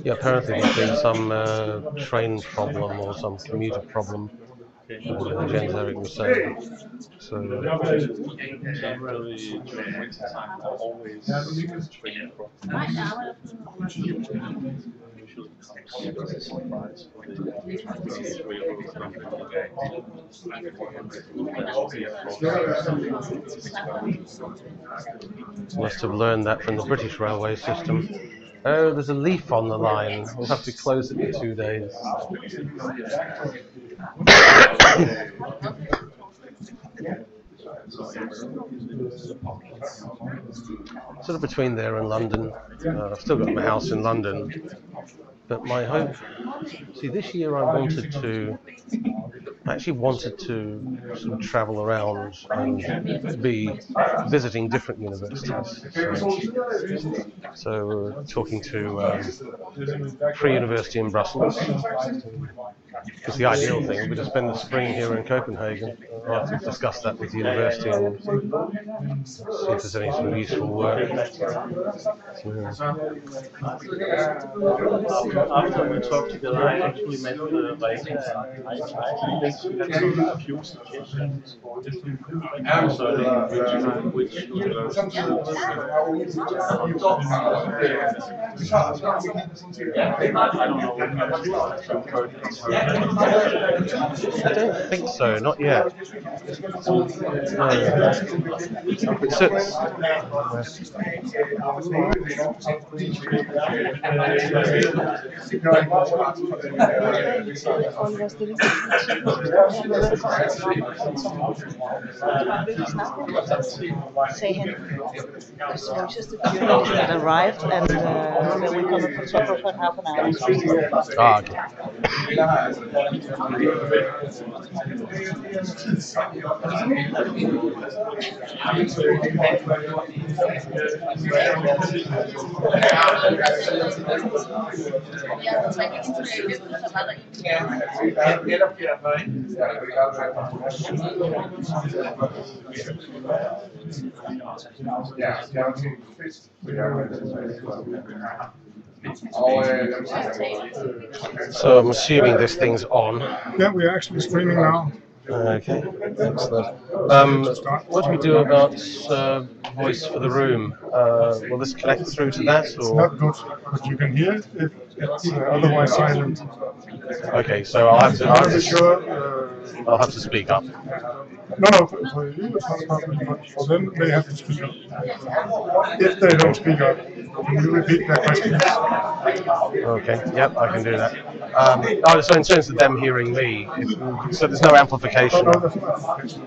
Yeah, apparently there's been some train problem or some commuter problem. Jens Erik was saying. So generally during winter time there are always train problems. Usually comes as a surprise for the railroad company. Must have learned that from the British railway system. Oh, there's a leaf on the line. We'll have to close it for 2 days. Sort of between there and London. I've still got my house in London, but my hope. See, this year I actually wanted to sort of travel around and be visiting different universities. So talking to Free University in Brussels, because the ideal thing would be to spend the spring here in Copenhagen. I'll have to discuss that with the university and see if there's any sort of useful work. After we talked together, I actually met Rita. I think she had a few suggestions for concerning which universities. I don't know when you've heard it. I don't think so, not yet. That arrived, and then we come for supper for half an hour. Ah, okay. So I'm assuming this thing's on. Yeah, we're actually streaming now. Okay, excellent. What do we do about voice for the room? Will this connect through to that? It's not good, but you can hear it if it's otherwise silent. Okay, so I'll have to. I'll have to speak up. No, for you it's not a problem, but for them they have to speak up. If they don't speak up, can you repeat their questions? Okay, yep, I can do that. So in terms of them hearing me, so there's no amplification? No, there's no amplification.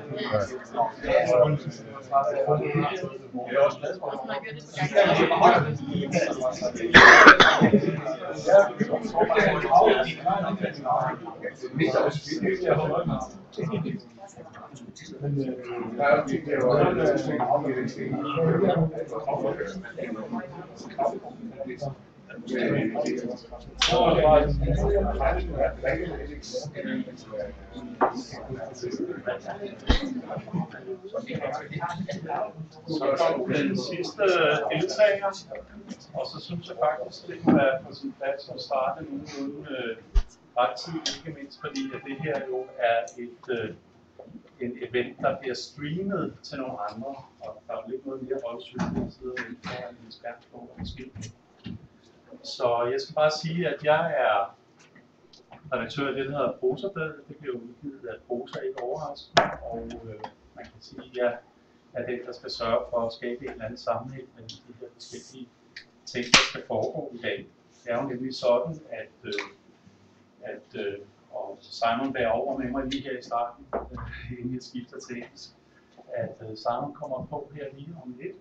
Så kom den sidste deltager, og så synes jeg faktisk, det kunne være på sin plads at starte nogenlunde ret tidligt, ikke mindst fordi at det her jo er en event, der bliver streamet til nogle andre, og der er jo lidt noget mere voldsygt, der sidder foran en skærm på og skilt. Så jeg skal bare sige, at jeg er redaktør af det, der hedder PROSA. Det bliver jo udgivet af PROSA, ikke overraskende, og man kan sige, at jeg er den, der skal sørge for at skabe en eller anden sammenhæng mellem de her forskellige ting, der skal foregå i dag. Det er jo nemlig sådan, og Simon bærer over med mig lige her i starten, inden jeg skifter til engelsk, at Simon kommer på her lige om lidt.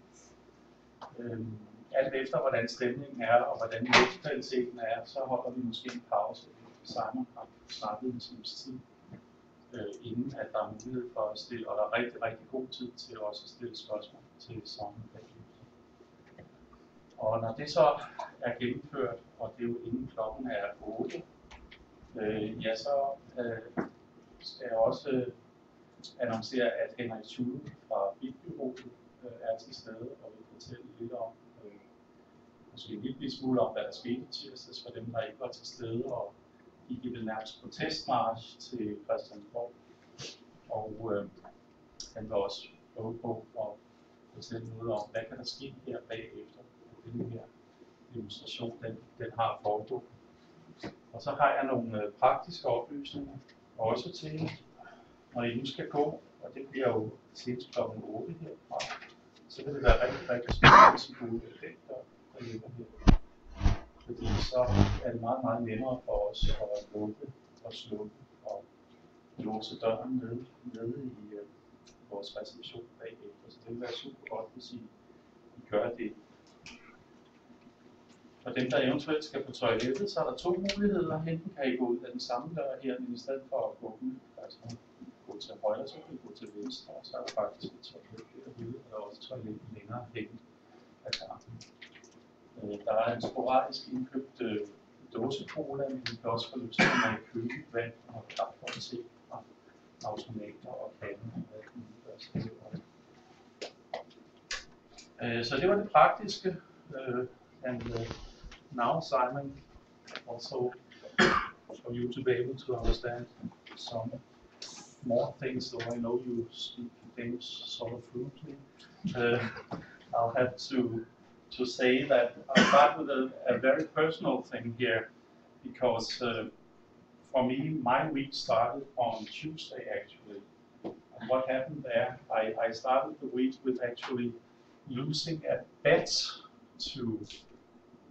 Alt efter hvordan stemningen er og hvordan livskvaliteten er, så holder vi måske en pause. Simon har snakket en times tid, inden at der er mulighed for at stille, og der er rigtig, rigtig god tid til også at stille spørgsmål til Simon Davies. Og når det så er gennemført, og det er jo inden klokken er 8, ja, så skal jeg også annoncere, at Henrik Schule fra Bitbureauet er til stede og vil fortælle lidt om, måske en lille smule om, hvad der skete i tirsdags for dem, der ikke var til stede, og gik i det nærmest protestmarch til Christiansborg. Og han vil også prøve på at fortælle noget om, hvad kan der ske her bagefter, at den her demonstration, den har foregået. Og så har jeg nogle praktiske oplysninger også til, når I nu skal gå, og det bliver jo senest kl. 8 herfra, så vil det være rigtig, rigtig spændende, hvis I går ud af den der ligger her. Fordi så er det meget, meget nemmere for os at lukke og slukke og låse døren nede i vores reception bagefter. Så det vil være super godt, hvis I gør det. For dem, der eventuelt skal på toilettet, så er der to muligheder. Enten kan I gå ud af den samme dør her, men i stedet for at gå ud, altså gå til højre, så kan I gå til venstre, og så er der faktisk et toilet derude, og der er også toilet længere hen af gangen. Der er en sporadisk indkøbt dåsecola, men vi kan også få lyst til at have kølvand og kaffe og te og automater og kanden. Så det var det praktiske. And now, Simon, also for you to be able to understand some more things, so I know you speak things sort of fluently. I'll have to say that I'll start with a very personal thing here, because for me, my week started on Tuesday actually. And what happened there, I started the week with actually losing a bet to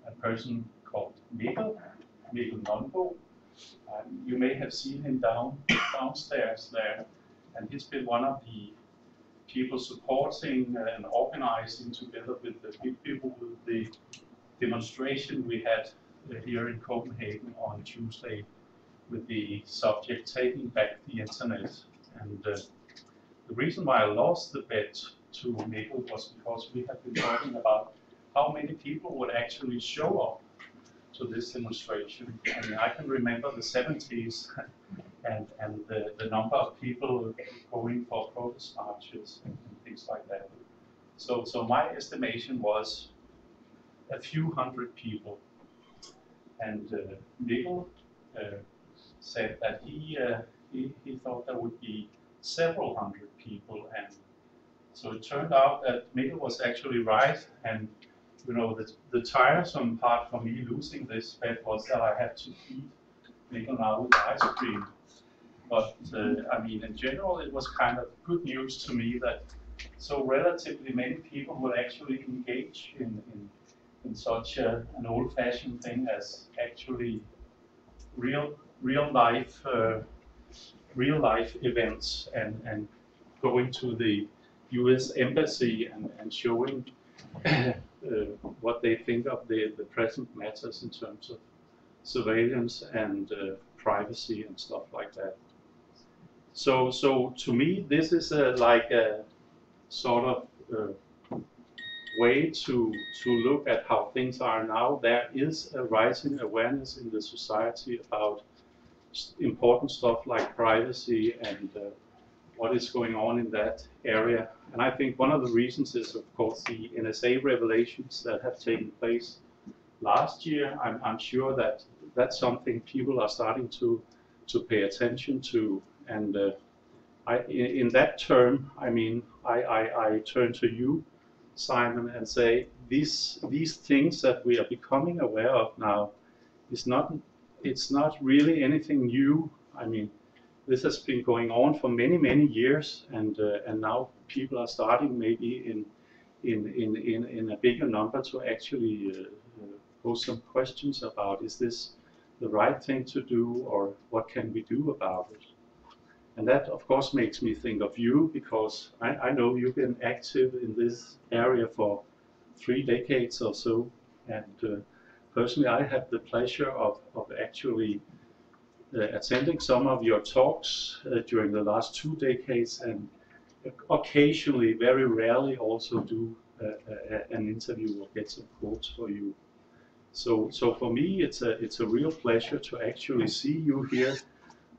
a person called Mikkel Nonbo. You may have seen him downstairs there, and he's been one of the people supporting and organizing together with the people with the demonstration we had here in Copenhagen on Tuesday with the subject taking back the internet. And the reason why I lost the bet to Mikkel was because we have been talking about how many people would actually show up to this demonstration. I mean, I can remember the 70s and the number of people going for protest marches and things like that. So my estimation was a few hundred people. And Mikkel said that he thought there would be several hundred people, and so it turned out that Mikkel was actually right. And you know, the tiresome part for me losing this bet was that I had to feed Mikkel now with ice cream. But I mean, in general, it was kind of good news to me that so relatively many people would actually engage in such an old-fashioned thing as actually real life events and going to the U.S. Embassy and showing what they think of the present matters in terms of surveillance and privacy and stuff like that. So to me, this is like a sort of way to look at how things are now. There is a rising awareness in the society about important stuff like privacy and what is going on in that area. And I think one of the reasons is, of course, the NSA revelations that have taken place last year. I'm sure that that's something people are starting to pay attention to. And in that term, I mean, I turn to you, Simon, and say these things that we are becoming aware of now it's not really anything new. I mean, this has been going on for many years, and now people are starting maybe in a bigger number to actually pose some questions about, is this the right thing to do, or what can we do about it? And that, of course, makes me think of you, because I know you've been active in this area for 3 decades or so, and personally I had the pleasure of actually attending some of your talks during the last 2 decades, and occasionally, very rarely, also do an interview or get some quotes for you. So for me, it's a real pleasure to actually see you here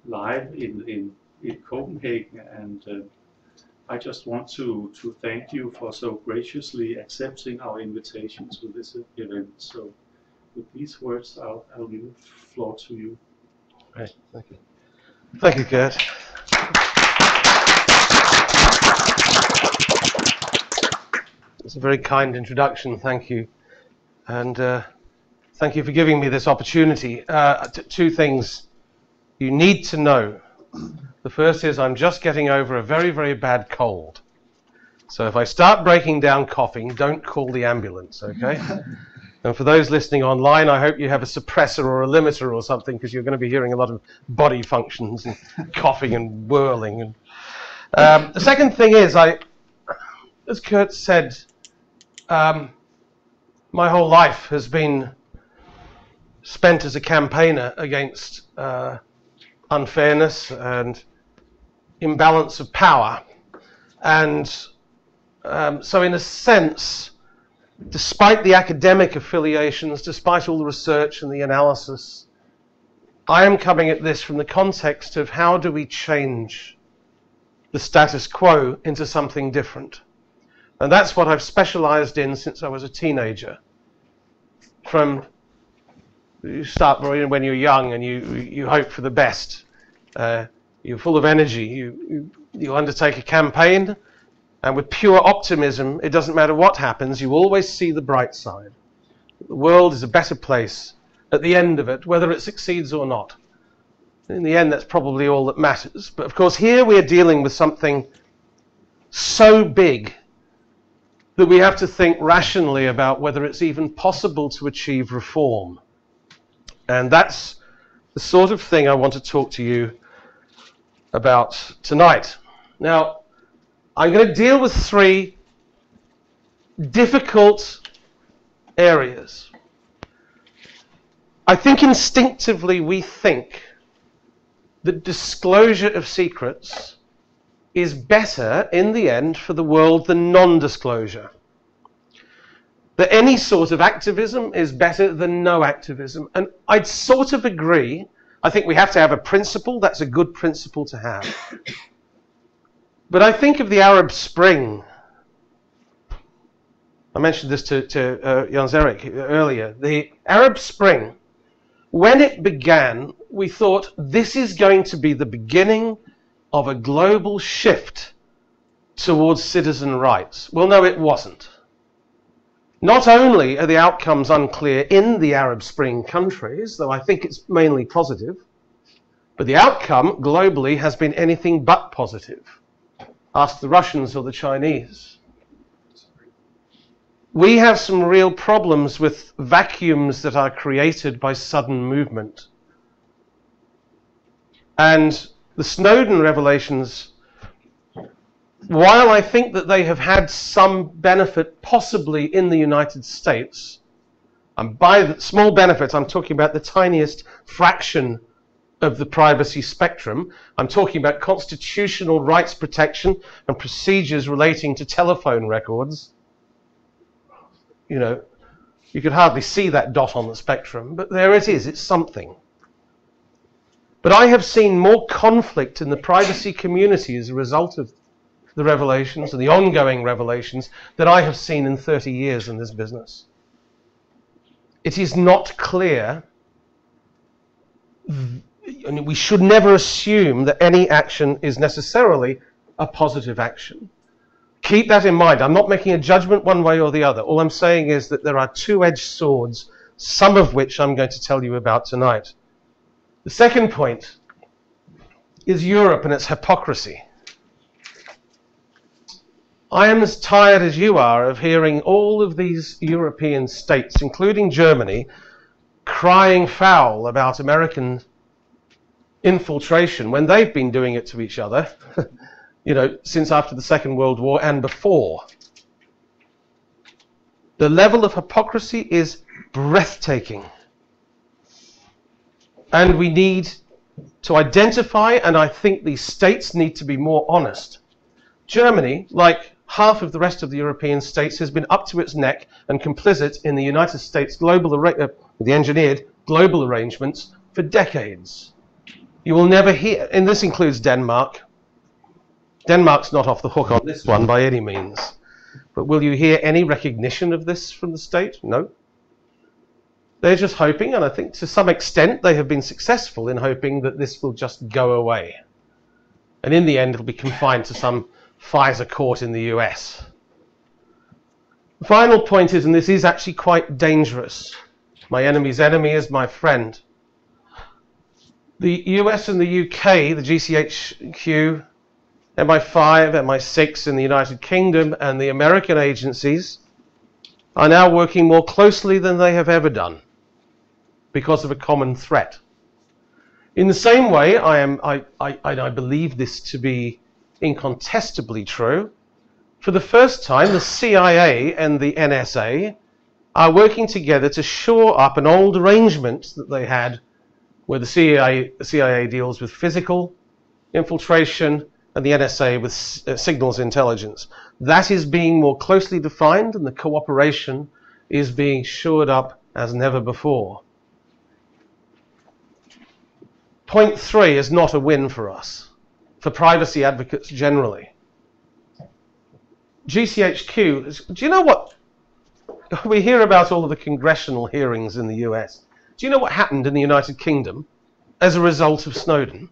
live in in Copenhagen, and I just want to thank you for so graciously accepting our invitation to this event. So with these words, I'll leave the floor to you. Great, thank you. Thank you, Gert. It's a very kind introduction, thank you. And thank you for giving me this opportunity. Two things you need to know. The first is I'm just getting over a very, very bad cold. So if I start breaking down coughing, don't call the ambulance, okay? And for those listening online, I hope you have a suppressor or a limiter or something, because you're going to be hearing a lot of body functions and coughing and whirling. And the second thing is, as Kurt said, my whole life has been spent as a campaigner against unfairness and imbalance of power. And so in a sense, despite the academic affiliations, despite all the research and the analysis, I am coming at this from the context of how do we change the status quo into something different. And that's what I've specialized in since I was a teenager. You start when you're young and you hope for the best. You're full of energy. You undertake a campaign, and with pure optimism, it doesn't matter what happens, you always see the bright side. The world is a better place at the end of it, whether it succeeds or not. In the end, that's probably all that matters. But of course, here we are dealing with something so big that we have to think rationally about whether it's even possible to achieve reform. And that's the sort of thing I want to talk to you about tonight. Now, I'm going to deal with three difficult areas. I think instinctively we think that disclosure of secrets is better in the end for the world than non-disclosure. That any sort of activism is better than no activism. And I'd sort of agree. I think we have to have a principle. That's a good principle to have. But I think of the Arab Spring. I mentioned this to Jans Erik earlier. The Arab Spring, when it began, we thought this is going to be the beginning of a global shift towards citizen rights. Well, no, it wasn't. Not only are the outcomes unclear in the Arab Spring countries, though I think it's mainly positive, but the outcome globally has been anything but positive. Ask the Russians or the Chinese. We have some real problems with vacuums that are created by sudden movement. And the Snowden revelations, while I think that they have had some benefit possibly in the United States, and by the small benefit I'm talking about the tiniest fraction of the privacy spectrum. I'm talking about constitutional rights protection and procedures relating to telephone records. You know, you could hardly see that dot on the spectrum, but there it is, it's something. But I have seen more conflict in the privacy community as a result of the revelations and the ongoing revelations that I have seen in 30 years in this business. It is not clear, and we should never assume that any action is necessarily a positive action. Keep that in mind. I'm not making a judgment one way or the other. All I'm saying is that there are two-edged swords, some of which I'm going to tell you about tonight. The second point is Europe and its hypocrisy. I am as tired as you are of hearing all of these European states, including Germany, crying foul about American infiltration when they've been doing it to each other, you know, since after the Second World War and before. The level of hypocrisy is breathtaking. And we need to identify, and I think these states need to be more honest. Germany, like half of the rest of the European states, has been up to its neck and complicit in the United States the engineered global arrangements for decades. You will never hear, and this includes Denmark. Denmark's not off the hook on this one by any means. But will you hear any recognition of this from the state? No. They're just hoping, and I think to some extent they have been successful in hoping that this will just go away. And in the end it'll be confined to some FISA court in the US. The final point is, and this is actually quite dangerous, my enemy's enemy is my friend. The US and the UK, the GCHQ, MI5, MI6 in the United Kingdom, and the American agencies are now working more closely than they have ever done because of a common threat. In the same way, I believe this to be incontestably true. For the first time, the CIA and the NSA are working together to shore up an old arrangement that they had where the CIA deals with physical infiltration and the NSA with signals intelligence. That is being more closely defined, and the cooperation is being shored up as never before. Point 3 is not a win for us, for privacy advocates generally. GCHQ, do you know what? We hear about all of the congressional hearings in the US. Do you know what happened in the United Kingdom as a result of Snowden?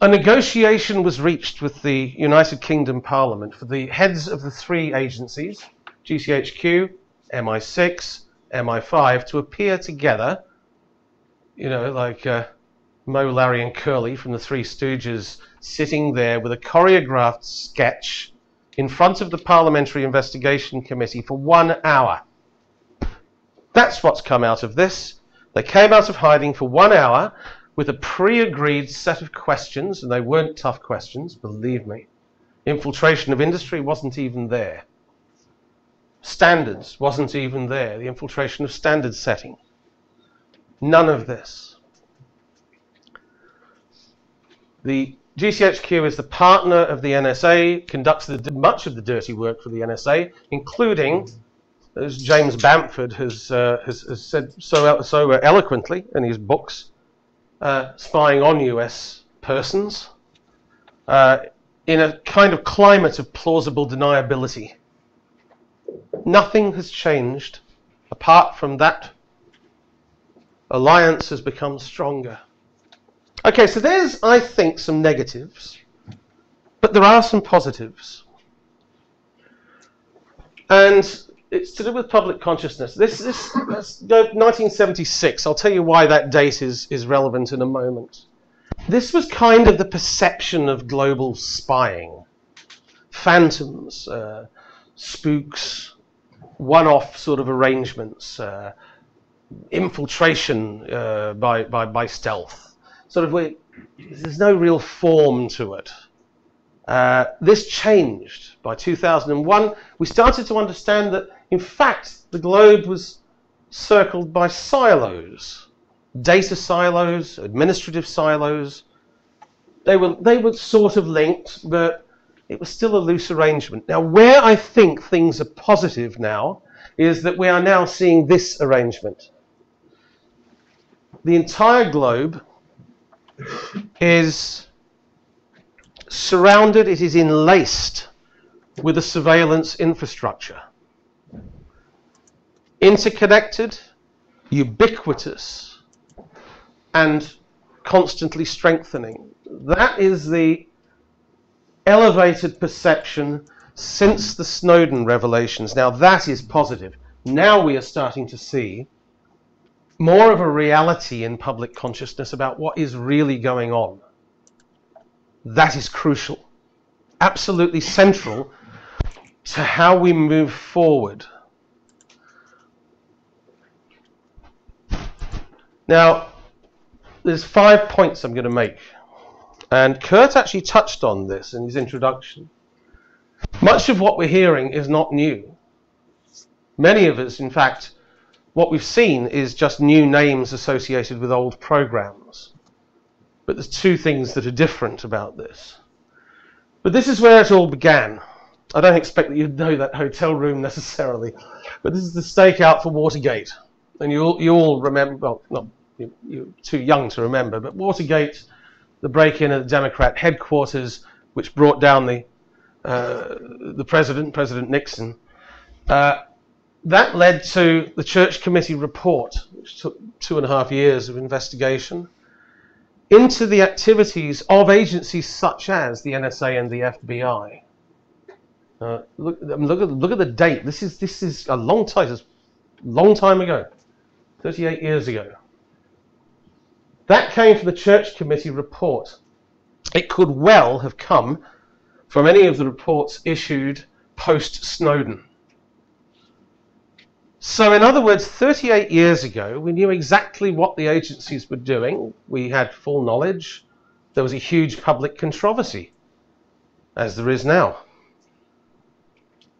A negotiation was reached with the United Kingdom Parliament for the heads of the 3 agencies, GCHQ, MI6, MI5, to appear together, you know, like Moe, Larry and Curly from the Three Stooges sitting there with a choreographed sketch in front of the Parliamentary Investigation Committee for 1 hour. That's what's come out of this. They came out of hiding for 1 hour with a pre-agreed set of questions, and they weren't tough questions, believe me. Infiltration of industry wasn't even there. Standards wasn't even there. The infiltration of standard setting. None of this. The GCHQ is the partner of the NSA, conducts much of the dirty work for the NSA, including, as James Bamford has said so eloquently in his books, spying on US persons in a kind of climate of plausible deniability. Nothing has changed apart from that alliance has become stronger. Okay, so there's, I think, some negatives, but there are some positives. And it's to do with public consciousness. This 1976, I'll tell you why that date is relevant in a moment. This was kind of the perception of global spying. Phantoms, spooks, one-off sort of arrangements, infiltration by stealth. Sort of, there's no real form to it. This changed by 2001. We started to understand that, in fact, the globe was circled by silos, data silos, administrative silos. They were sort of linked, but it was still a loose arrangement. Now, where I think things are positive now is that we are now seeing this arrangement. The entire globe is surrounded, it is enlaced with a surveillance infrastructure. Interconnected, ubiquitous, and constantly strengthening. That is the elevated perception since the Snowden revelations. Now that is positive. Now we are starting to see more of a reality in public consciousness about what is really going on. That is crucial, absolutely central to how we move forward. Now, there's 5 points I'm going to make, and Kurt actually touched on this in his introduction. Much of what we're hearing is not new. Many of us, in fact, what we've seen is just new names associated with old programs. But there's 2 things that are different about this. But this is where it all began. I don't expect that you'd know that hotel room necessarily, but this is the stakeout for Watergate. And you all remember, well, no, you're too young to remember, but Watergate, the break-in at the Democrat headquarters, which brought down the President Nixon, that led to the Church Committee report, which took 2.5 years of investigation, into the activities of agencies such as the NSA and the FBI. Look at the date. This is a long time ago, 38 years ago. That came from the Church Committee report. It could well have come from any of the reports issued post-Snowden. So in other words, 38 years ago, we knew exactly what the agencies were doing. We had full knowledge. There was a huge public controversy, as there is now.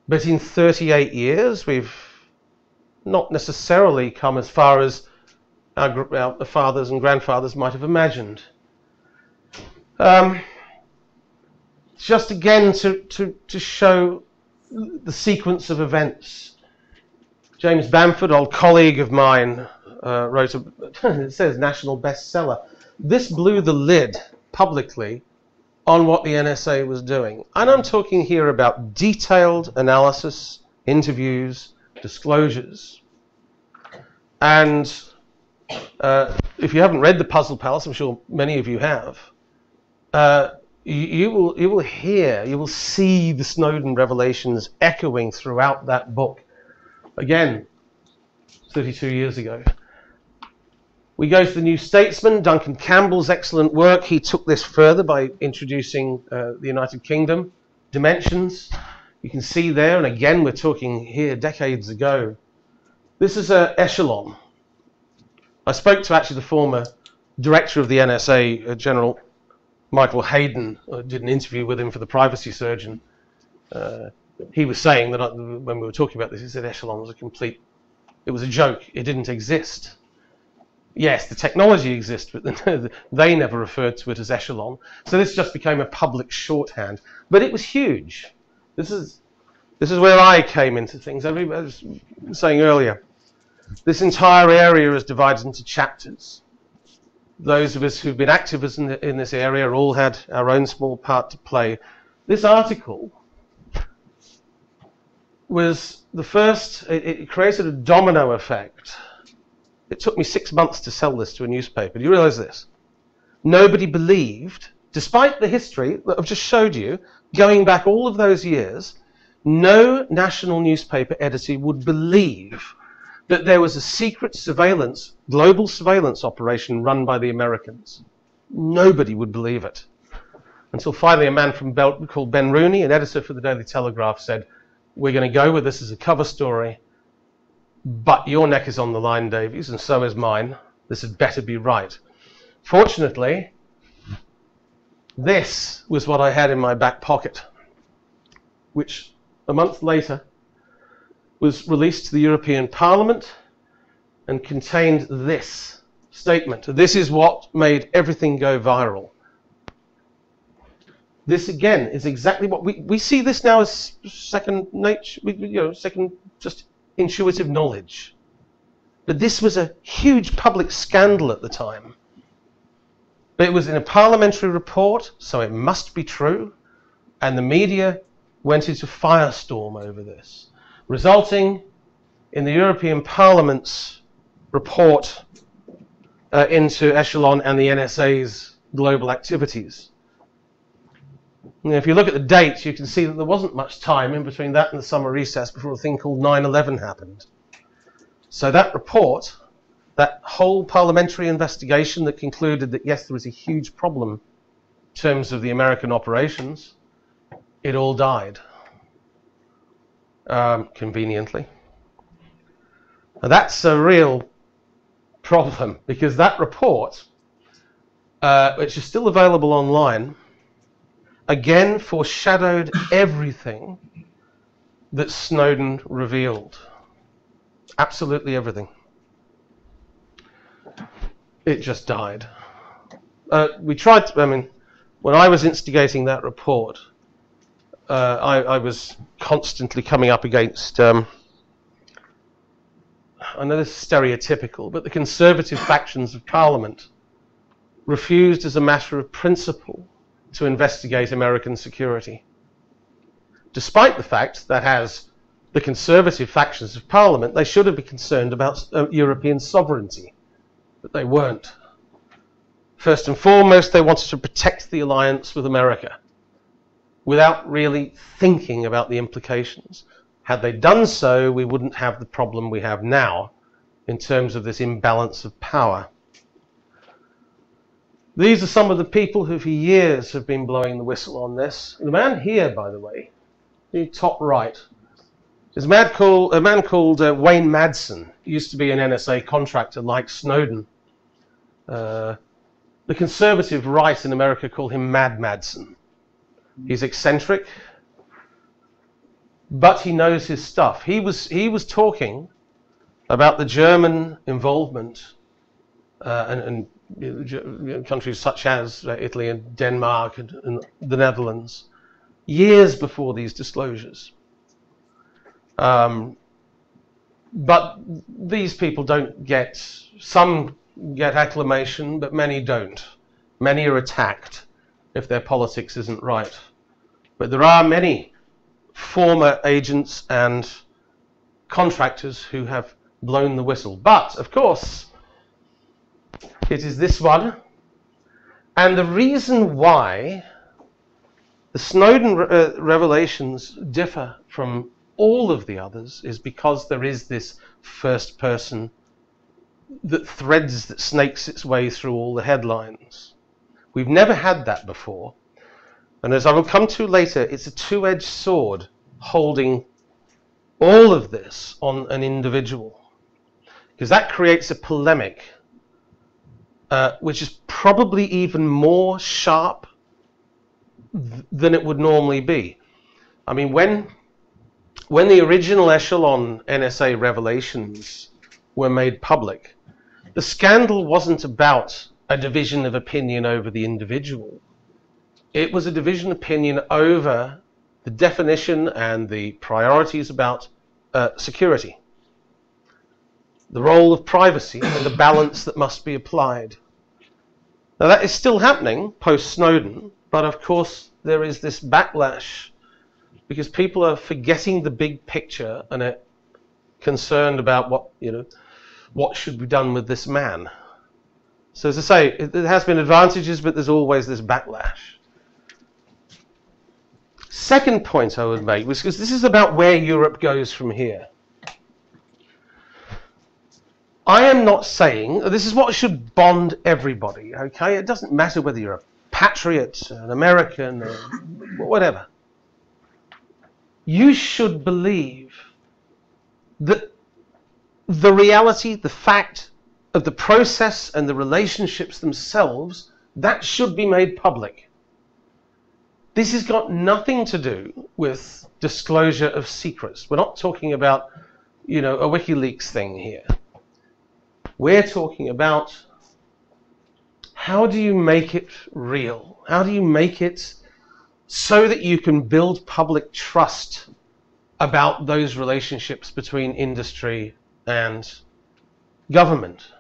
But in 38 years, we've not necessarily come as far as our fathers and grandfathers might have imagined. Just again to show the sequence of events. James Bamford, old colleague of mine, wrote it says national bestseller. This blew the lid publicly on what the NSA was doing. And I'm talking here about detailed analysis, interviews, disclosures. And if you haven't read The Puzzle Palace, I'm sure many of you have, you will see the Snowden revelations echoing throughout that book. Again, 32 years ago. We go to the New Statesman, Duncan Campbell's excellent work. He took this further by introducing the United Kingdom dimensions. You can see there, and again, we're talking here decades ago. This is an echelon. I spoke to actually the former director of the NSA, General Michael Hayden. I did an interview with him for the Privacy Surgeon. He was saying that when we were talking about this, he said echelon was it was a joke. It didn't exist. Yes, the technology exists, but they never referred to it as echelon. So this just became a public shorthand. But it was huge. This is where I came into things. I was saying earlier, this entire area is divided into chapters. Those of us who've been activists in this area all had our own small part to play. This article was the first, it created a domino effect. It took me 6 months to sell this to a newspaper. Do you realize this? Nobody believed, despite the history that I've just showed you, going back all of those years, no national newspaper editor would believe that there was a secret surveillance, global surveillance operation run by the Americans. Nobody would believe it. Until finally a man called Ben Rooney, an editor for the Daily Telegraph, said, we're going to go with this as a cover story, but your neck is on the line, Davies, and so is mine. This had better be right. Fortunately, this was what I had in my back pocket, which a month later was released to the European Parliament and contained this statement. This is what made everything go viral. This again is exactly what we see this now as second nature, second just intuitive knowledge. But this was a huge public scandal at the time. But it was in a parliamentary report, so it must be true, and the media went into firestorm over this, resulting in the European Parliament's report into Echelon and the NSA's global activities. And if you look at the dates, you can see that there wasn't much time in between that and the summer recess before a thing called 9/11 happened. So that report, that whole parliamentary investigation that concluded that yes, there was a huge problem in terms of the American operations, it all died. Conveniently. Now that's a real problem, because that report, which is still available online, again foreshadowed everything that Snowden revealed. Absolutely everything. It just died. We tried to, when I was instigating that report, I was constantly coming up against, I I know this is stereotypical, but the conservative factions of Parliament refused as a matter of principle to investigate American security, despite the fact that as the conservative factions of Parliament, they should have been concerned about European sovereignty, but they weren't. First and foremost, they wanted to protect the alliance with America without really thinking about the implications. Had they done so, we wouldn't have the problem we have now in terms of this imbalance of power. These are some of the people who for years have been blowing the whistle on this. The man here, by the way, the top right, is a man called Wayne Madsen. He used to be an NSA contractor like Snowden. The conservative right in America call him Mad Madsen. He's eccentric, but he knows his stuff. He was talking about the German involvement and countries such as Italy and Denmark and the Netherlands years before these disclosures. But these people don't get, some get acclamation, but many don't. Many are attacked if their politics isn't right. But there are many former agents and contractors who have blown the whistle. But, of course, it is this one. And the reason why the Snowden revelations differ from all of the others is because there is this first person that snakes its way through all the headlines. We've never had that before. And as I will come to later, it's a two-edged sword holding all of this on an individual. Because that creates a polemic which is probably even more sharp than it would normally be. I mean, when the original echelon NSA revelations were made public, the scandal wasn't about a division of opinion over the individual. It was a division of opinion over the definition and the priorities about security, the role of privacy and the balance that must be applied. Now that is still happening post-Snowden, but of course there is this backlash because people are forgetting the big picture and are concerned about what should be done with this man. So as I say, there has been advantages, but there's always this backlash. Second point I would make was because this is about where Europe goes from here. I am not saying this is what should bond everybody, okay? It doesn't matter whether you're a patriot, an American, or whatever. You should believe that the reality, the fact of the process and the relationships themselves, that should be made public. This has got nothing to do with disclosure of secrets. We're not talking about, a WikiLeaks thing here. We're talking about how do you make it real? How do you make it so that you can build public trust about those relationships between industry and government?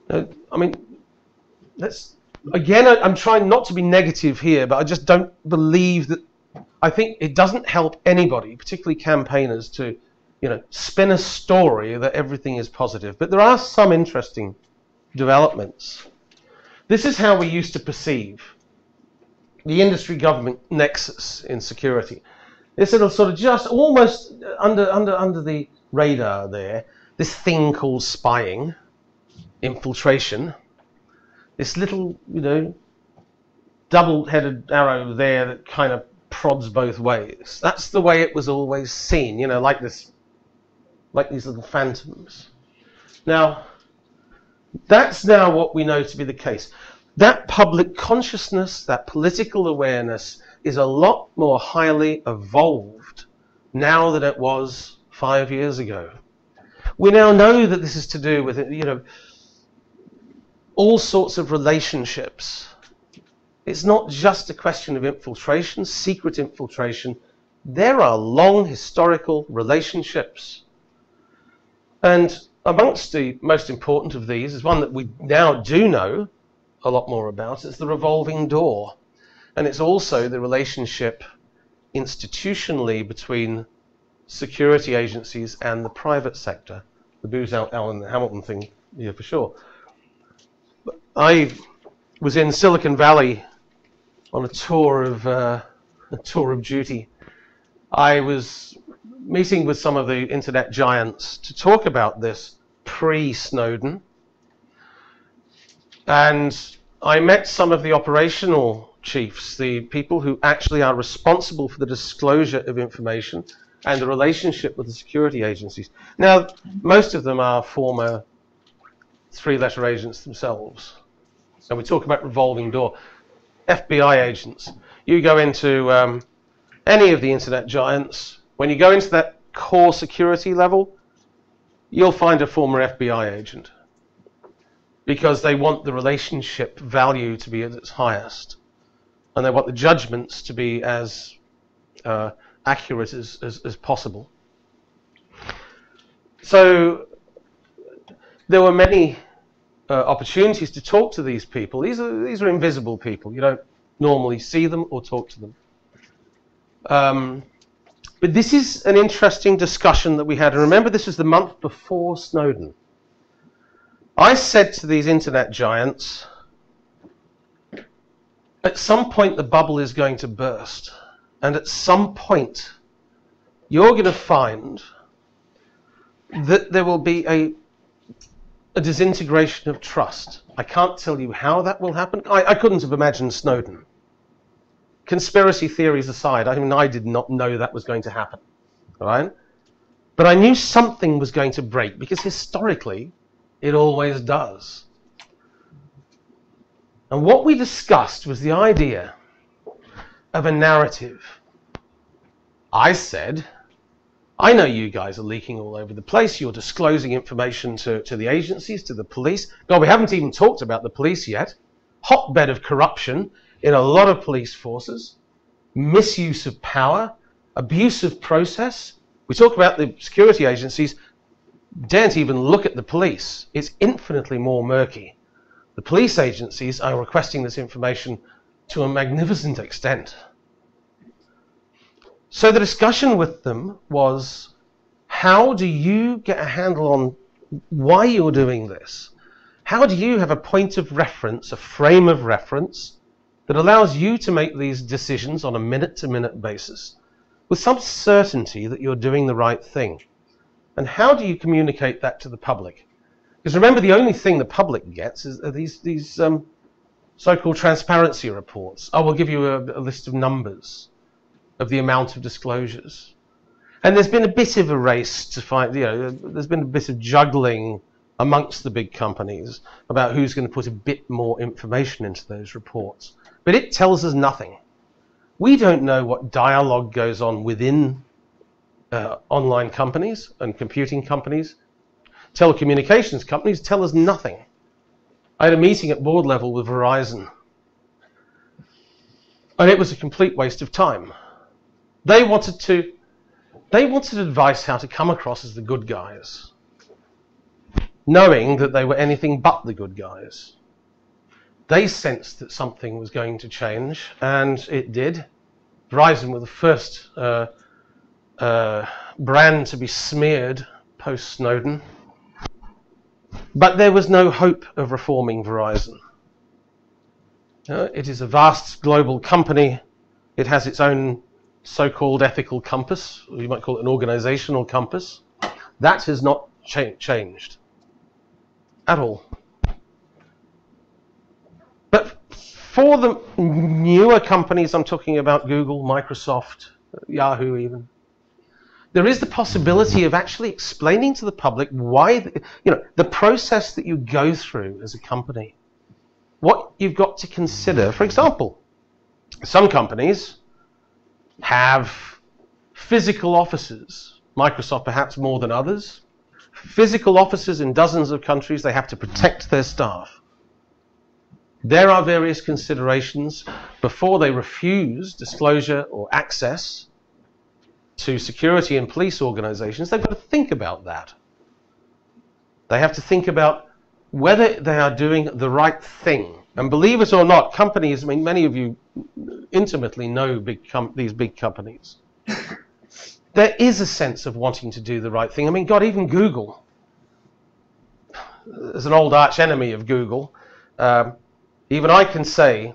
I mean, I'm trying not to be negative here, but I just don't believe that. I think it doesn't help anybody, particularly campaigners, to spin a story that everything is positive. But there are some interesting developments. This is how we used to perceive the industry-government nexus in security. This little sort of just almost under the radar there, this thing called spying, infiltration, this little, double-headed arrow there that kind of prods both ways. That's the way it was always seen, like these little phantoms. Now, that's now what we know to be the case. That public consciousness, that political awareness is a lot more highly evolved now than it was 5 years ago. We now know that this is to do with, all sorts of relationships. It's not just a question of infiltration, secret infiltration. There are long historical relationships. And amongst the most important of these is one that we now do know a lot more about. It's the revolving door. And it's also the relationship institutionally between security agencies and the private sector. The Booz Allen Hamilton thing here for sure. I was in Silicon Valley on a tour of duty. I was meeting with some of the internet giants to talk about this pre-Snowden. And I met some of the operational chiefs, the people who actually are responsible for the disclosure of information and the relationship with the security agencies. Now, most of them are former three-letter agents themselves. And we talk about revolving door. FBI agents. You go into any of the internet giants, when you go into that core security level, you'll find a former FBI agent, because they want the relationship value to be at its highest, and they want the judgments to be as accurate as possible. So there were many opportunities to talk to these people. These are invisible people. You don't normally see them or talk to them. But this is an interesting discussion that we had. And remember, this was the month before Snowden. I said to these internet giants, at some point the bubble is going to burst. And at some point you're going to find that there will be a disintegration of trust. I can't tell you how that will happen. I couldn't have imagined Snowden. Conspiracy theories aside, I mean, I did not know that was going to happen, right? But I knew something was going to break, because historically, it always does. And what we discussed was the idea of a narrative. I said, I know you guys are leaking all over the place. You're disclosing information to the agencies, to the police. God, we haven't even talked about the police yet. Hotbed of corruption in a lot of police forces, misuse of power, abuse of process. We talk about the security agencies, daren't even look at the police. It's infinitely more murky. The police agencies are requesting this information to a magnificent extent. So the discussion with them was, how do you get a handle on why you're doing this? How do you have a point of reference, a frame of reference, that allows you to make these decisions on a minute-to-minute basis with some certainty that you're doing the right thing? And how do you communicate that to the public? Because remember, the only thing the public gets are these so-called transparency reports. I will give you a list of numbers of the amount of disclosures. And there's been a bit of a race to find, there's been a bit of juggling amongst the big companies about who's going to put a bit more information into those reports. But it tells us nothing. We don't know what dialogue goes on within online companies and computing companies. Telecommunications companies tell us nothing. I had a meeting at board level with Verizon, and it was a complete waste of time. They wanted advice how to come across as the good guys, knowing that they were anything but the good guys. They sensed that something was going to change, and it did. Verizon were the first brand to be smeared post-Snowden. But there was no hope of reforming Verizon. It is a vast global company. It has its own so-called ethical compass, or you might call it an organizational compass. That has not changed at all. But for the newer companies, I'm talking about Google, Microsoft, Yahoo even, there is the possibility of actually explaining to the public why, the process that you go through as a company, what you've got to consider. For example, some companies have physical offices, Microsoft perhaps more than others, physical offices in dozens of countries. They have to protect their staff. There are various considerations before they refuse disclosure or access to security and police organizations. They've got to think about that. They have to think about whether they are doing the right thing. And believe it or not, companies, I mean, many of you intimately know these big companies. There is a sense of wanting to do the right thing. I mean, God, even Google, as an old arch enemy of Google, even I can say,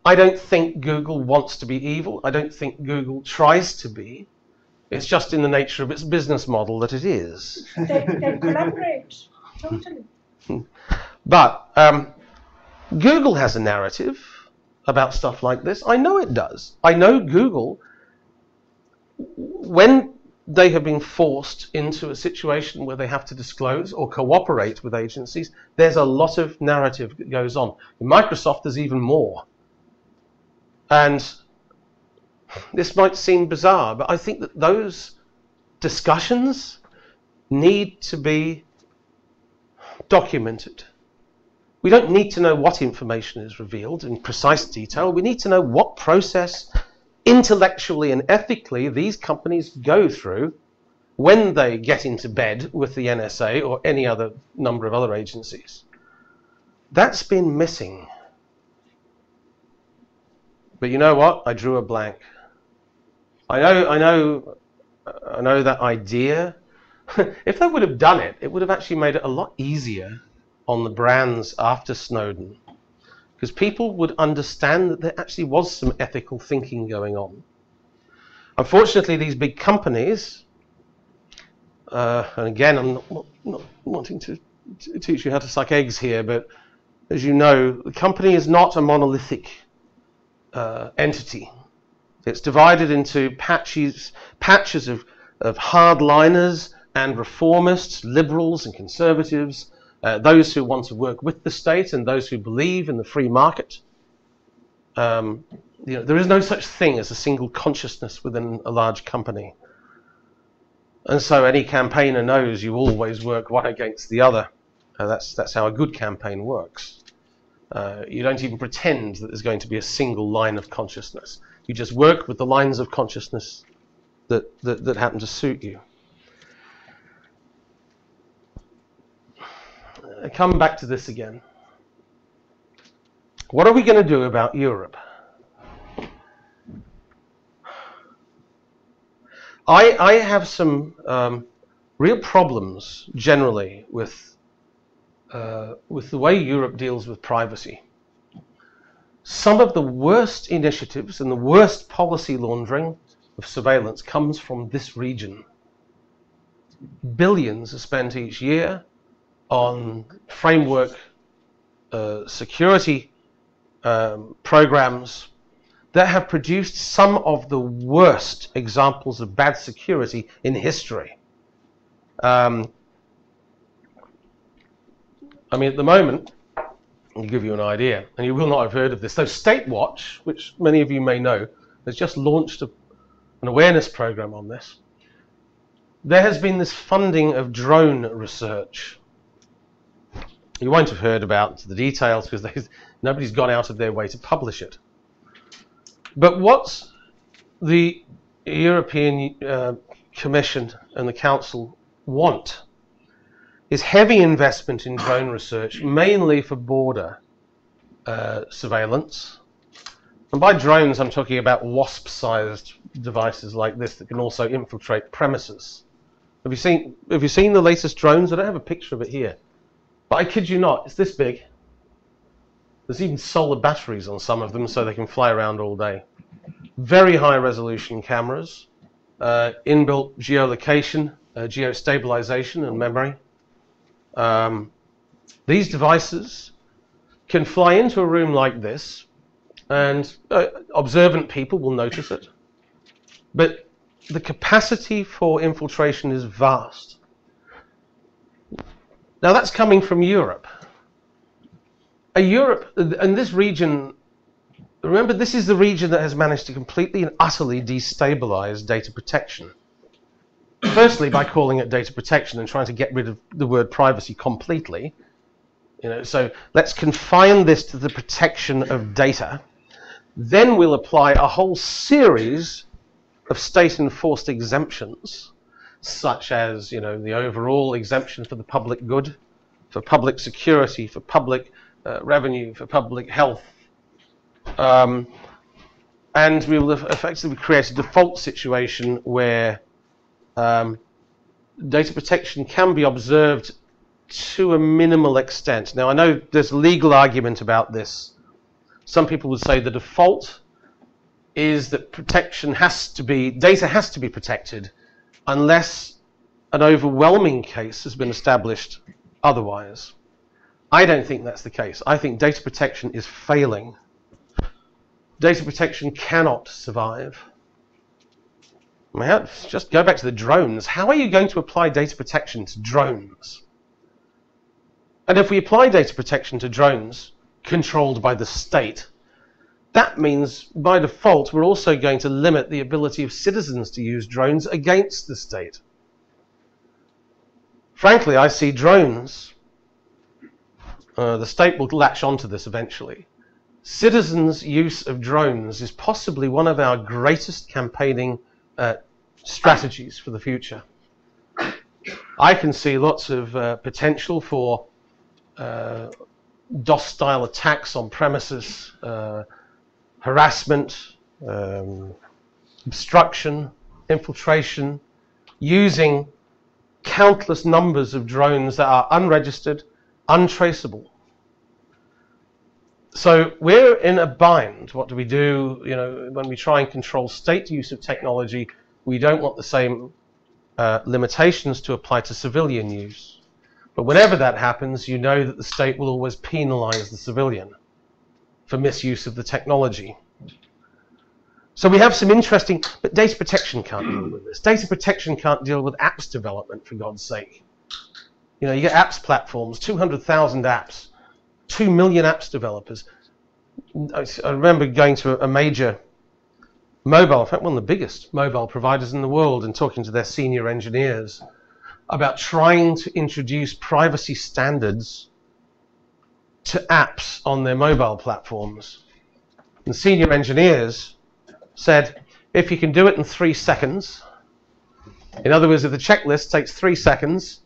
I don't think Google wants to be evil. I don't think Google tries to be. It's just in the nature of its business model that it is. They collaborate, totally. But Google has a narrative about stuff like this. I know it does. I know Google, when they have been forced into a situation where they have to disclose or cooperate with agencies, there's a lot of narrative that goes on. In Microsoft, there's even more. And this might seem bizarre, but I think that those discussions need to be documented. We don't need to know what information is revealed in precise detail. We need to know what process, intellectually and ethically, these companies go through when they get into bed with the NSA or any other number of other agencies. That's been missing. But you know what? I drew a blank. I know that idea. If they would have done it, it would have actually made it a lot easier on the brands after Snowden, because people would understand that there actually was some ethical thinking going on. Unfortunately, these big companies, and again, I'm not wanting to teach you how to suck eggs here, but as you know, the company is not a monolithic entity. It's divided into patches of hardliners and reformists, liberals and conservatives, those who want to work with the state and those who believe in the free market. You know, there is no such thing as a single consciousness within a large company. And so any campaigner knows you always work one against the other. That's how a good campaign works. You don't even pretend that there's going to be a single line of consciousness. You just work with the lines of consciousness that happen to suit you. I come back to this again. What are we going to do about Europe? I have some real problems generally with the way Europe deals with privacy. Some of the worst initiatives and the worst policy laundering of surveillance comes from this region. Billions are spent each year on framework security programs that have produced some of the worst examples of bad security in history. I mean, at the moment, I'll give you an idea, and you will not have heard of this. So State Watch, which many of you may know, has just launched an awareness program on this. There has been this funding of drone research. You won't have heard about the details because nobody's gone out of their way to publish it. But what the European Commission and the Council want is heavy investment in drone research, mainly for border surveillance. And by drones, I'm talking about wasp-sized devices like this that can also infiltrate premises. Have you seen the latest drones? I don't have a picture of it here, but I kid you not, it's this big. There's even solar batteries on some of them so they can fly around all day. Very high resolution cameras, inbuilt geolocation, geostabilization and memory. These devices can fly into a room like this and observant people will notice it. But the capacity for infiltration is vast. Now that's coming from Europe. Europe, and this region, remember, this is the region that has managed to completely and utterly destabilize data protection. Firstly, by calling it data protection and trying to get rid of the word privacy completely. You know, so let's confine this to the protection of data. Then we'll apply a whole series of state-enforced exemptions such as, you know, the overall exemption for the public good, for public security, for public revenue, for public health. And we will effectively create a default situation where data protection can be observed to a minimal extent. Now, I know there's a legal argument about this. Some people would say the default is that protection has to be, data has to be protected unless an overwhelming case has been established otherwise. I don't think that's the case. I think data protection is failing. Data protection cannot survive. Just go back to the drones. How are you going to apply data protection to drones? And if we apply data protection to drones controlled by the state, that means by default we're also going to limit the ability of citizens to use drones against the state. Frankly, I see drones, the state will latch onto this eventually. Citizens' use of drones is possibly one of our greatest campaigning strategies for the future. I can see lots of potential for DOS-style attacks on premises, harassment, obstruction, infiltration, using countless numbers of drones that are unregistered, untraceable. So we're in a bind. What do? You know, when we try and control state use of technology, we don't want the same limitations to apply to civilian use. But whenever that happens, you know that the state will always penalize the civilian for misuse of the technology. So we have some interesting, but data protection can't deal with this. Data protection can't deal with apps development, for God's sake. You know, you get apps platforms, 200,000 apps, 2 million apps developers. I remember going to a major mobile, in fact one of the biggest mobile providers in the world, and talking to their senior engineers about trying to introduce privacy standards to apps on their mobile platforms. And senior engineers said, if you can do it in 3 seconds, in other words, if the checklist takes 3 seconds,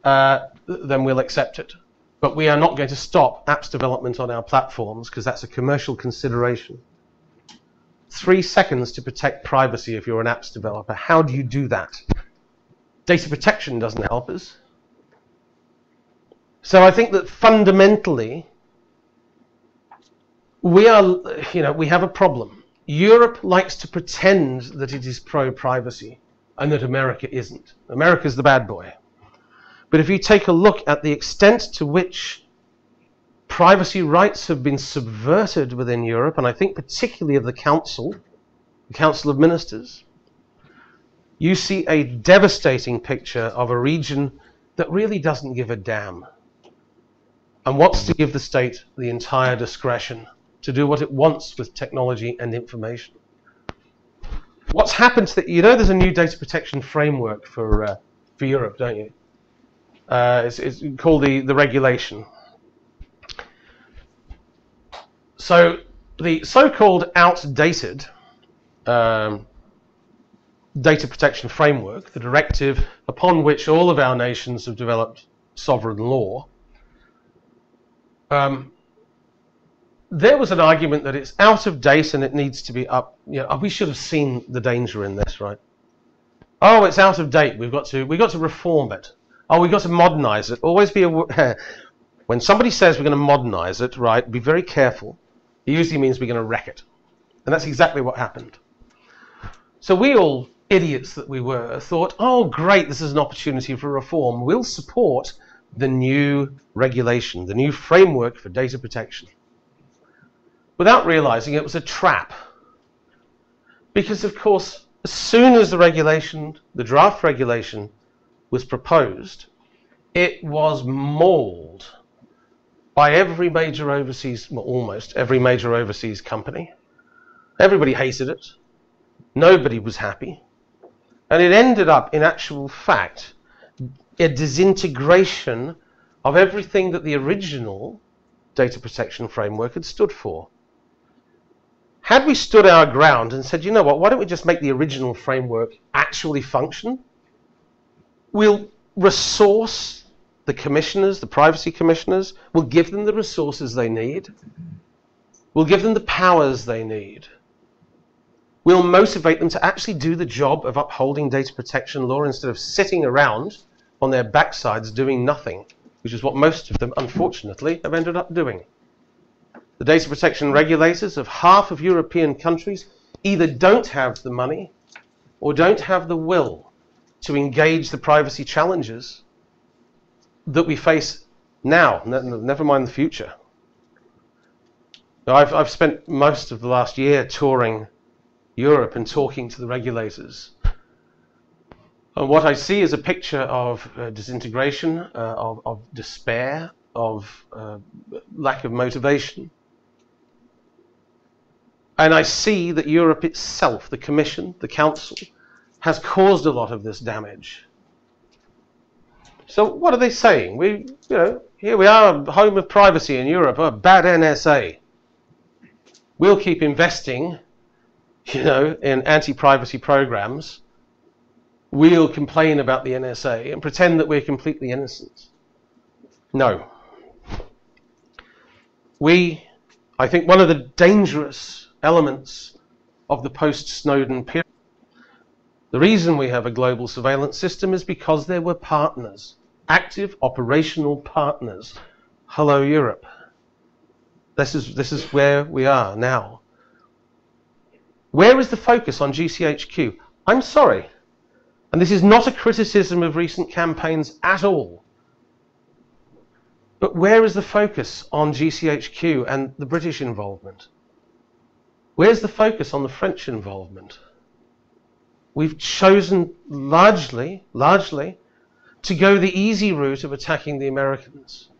then we'll accept it. But we are not going to stop apps development on our platforms because that's a commercial consideration. 3 seconds to protect privacy if you're an apps developer. How do you do that? Data protection doesn't help us. So I think that fundamentally we have a problem. Europe likes to pretend that it is pro-privacy and that America isn't. America's the bad boy. But if you take a look at the extent to which privacy rights have been subverted within Europe, and I think particularly of the Council of Ministers, you see a devastating picture of a region that really doesn't give a damn and wants to give the state the entire discretion to do what it wants with technology and information. What's happened to the, you know, there's a new data protection framework for Europe, don't you? It's called the regulation. So the so-called outdated data protection framework, the directive upon which all of our nations have developed sovereign law, there was an argument that it's out of date and it needs to be up. You know, we should have seen the danger in this, right? Oh, it's out of date. We've got to reform it. Oh, we've got to modernize it. Always be aware. When somebody says we're going to modernize it, right, be very careful. It usually means we're going to wreck it. And that's exactly what happened. So we all, idiots that we were, thought, oh, great, this is an opportunity for reform. We'll support the new regulation, the new framework for data protection. Without realizing it was a trap. Because, of course, as soon as the draft regulation was proposed, it was mauled by every major overseas, well, almost every major overseas company. Everybody hated it. Nobody was happy. And it ended up, in actual fact, a disintegration of everything that the original data protection framework had stood for. Had we stood our ground and said, you know what, why don't we just make the original framework actually function? We'll resource the commissioners, the privacy commissioners. We'll give them the resources they need. We'll give them the powers they need. We'll motivate them to actually do the job of upholding data protection law instead of sitting around on their backsides doing nothing, which is what most of them, unfortunately, have ended up doing. The data protection regulators of half of European countries either don't have the money or don't have the will to engage the privacy challenges that we face now, never mind the future. Now, I've spent most of the last year touring Europe and talking to the regulators. And what I see is a picture of disintegration, of despair, of lack of motivation. And I see that Europe itself, the Commission, the Council, has caused a lot of this damage. So what are they saying? Here we are, home of privacy in Europe, a bad NSA. We'll keep investing, in anti-privacy programs. We'll complain about the NSA and pretend that we're completely innocent. No. I think one of the dangerous elements of the post-Snowden period, the reason we have a global surveillance system is because there were partners, active operational partners. Hello, Europe. This is where we are now. Where is the focus on GCHQ? I'm sorry, and this is not a criticism of recent campaigns at all, but where is the focus on GCHQ and the British involvement? Where's the focus on the French involvement? We've chosen largely to go the easy route of attacking the Americans.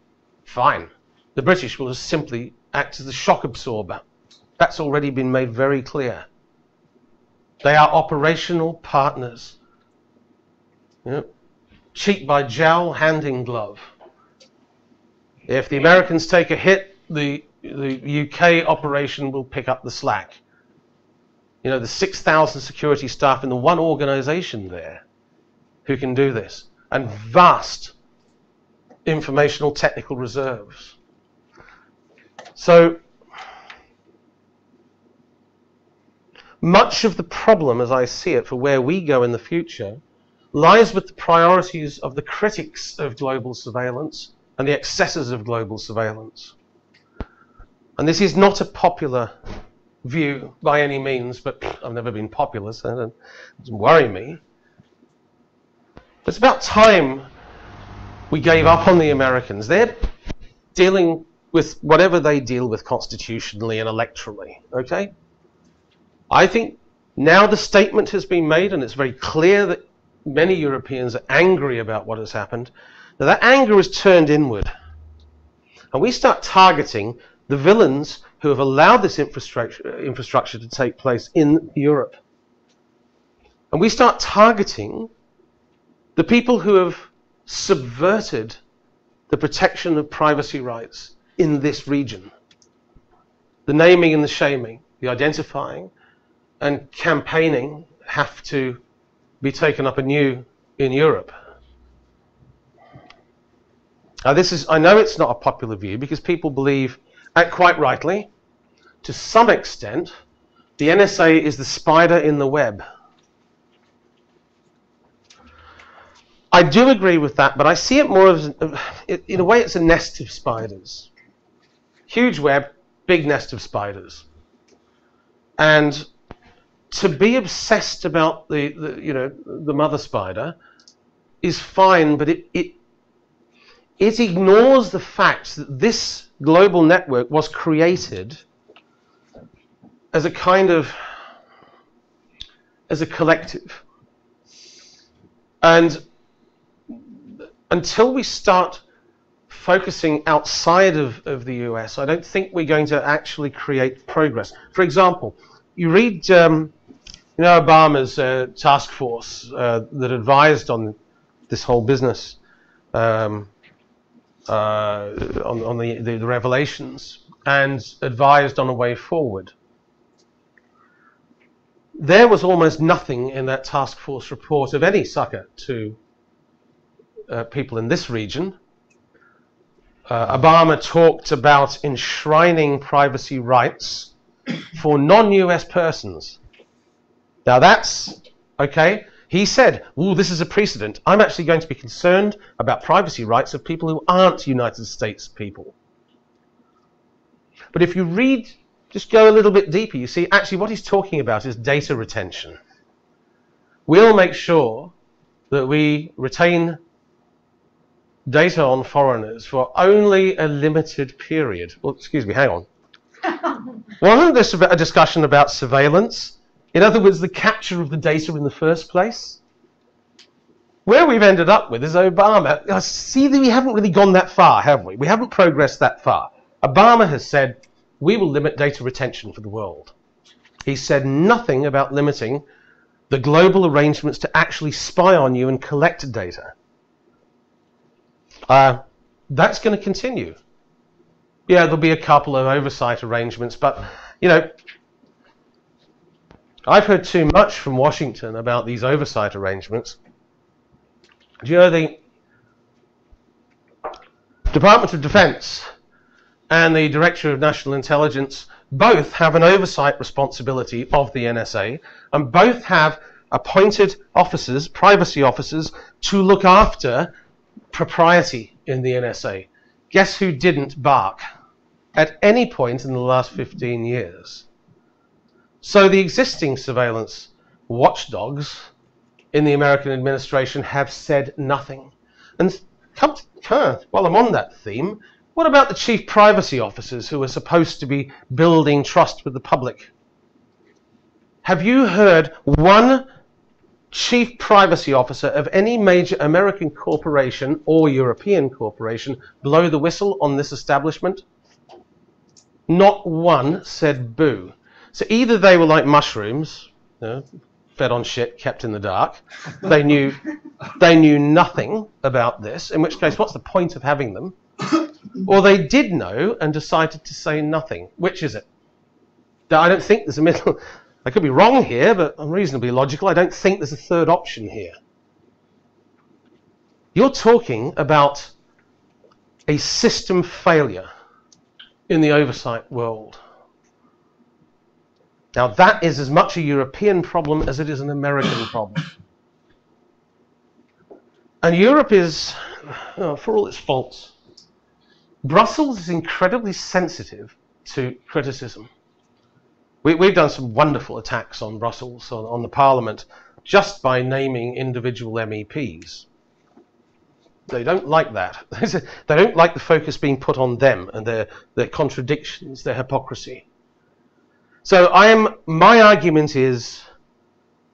Fine. The British will just simply act as the shock absorber. That's already been made very clear. They are operational partners. Cheek by jowl, hand in glove. If the Americans take a hit, the UK operation will pick up the slack. The 6,000 security staff in the one organization there who can do this, and vast informational technical reserves. So much of the problem, as I see it, for where we go in the future, lies with the priorities of the critics of global surveillance and the excessors of global surveillance. And this is not a popular view by any means, but I've never been popular, so it doesn't worry me. It's about time we gave up on the Americans. They're dealing with whatever they deal with constitutionally and electorally, okay? I think now the statement has been made, and it's very clear that many Europeans are angry about what has happened. Now that anger is turned inward, and we start targeting the villains who have allowed this infrastructure to take place in Europe. And we start targeting the people who have subverted the protection of privacy rights in this region. The naming and the shaming, the identifying and campaigning have to be taken up anew in Europe. Now I know it's not a popular view because people believe, quite rightly, to some extent, the NSA is the spider in the web. I do agree with that, but I see it more as, in a way, it's a nest of spiders. Huge web, big nest of spiders. And to be obsessed about the mother spider is fine, but it ignores the fact that this global network was created as a collective. And until we start focusing outside of the US, I don't think we're going to actually create progress. For example, you read Obama's task force that advised on this whole business, on the revelations, and advised on a way forward. There was almost nothing in that task force report of any succor to people in this region. Obama talked about enshrining privacy rights for non-US persons. Now that's, okay, he said, "Ooh, this is a precedent. I'm actually going to be concerned about privacy rights of people who aren't United States people." But if you read, just go a little bit deeper, you see actually what he's talking about is data retention. We'll make sure that we retain data on foreigners for only a limited period. Well, excuse me, hang on. Wasn't this a discussion about surveillance? In other words, the capture of the data in the first place? Where we've ended up with is Obama. See, we haven't really gone that far, have we? We haven't progressed that far. Obama has said, we will limit data retention for the world. He said nothing about limiting the global arrangements to actually spy on you and collect data. That's going to continue. Yeah, there'll be a couple of oversight arrangements, but, you know, I've heard too much from Washington about these oversight arrangements. Do you know the Department of Defense and the Director of National Intelligence both have an oversight responsibility of the NSA, and both have appointed officers, privacy officers, to look after propriety in the NSA. Guess who didn't bark at any point in the last 15 years? So the existing surveillance watchdogs in the American administration have said nothing. And while I'm on that theme, what about the chief privacy officers who are supposed to be building trust with the public? Have you heard one chief privacy officer of any major American corporation or European corporation blow the whistle on this establishment? Not one said boo. So either they were like mushrooms, you know, fed on shit, kept in the dark. They knew nothing about this, in which case what's the point of having them? Or they did know and decided to say nothing. Which is it? I don't think there's a middle. I could be wrong here, but I'm reasonably logical. I don't think there's a third option here. You're talking about a system failure in the oversight world. Now that is as much a European problem as it is an American problem. And Europe is, for all its faults, Brussels is incredibly sensitive to criticism. We've done some wonderful attacks on Brussels, on the Parliament, just by naming individual MEPs. They don't like that. They don't like the focus being put on them and their contradictions, their hypocrisy. So my argument is,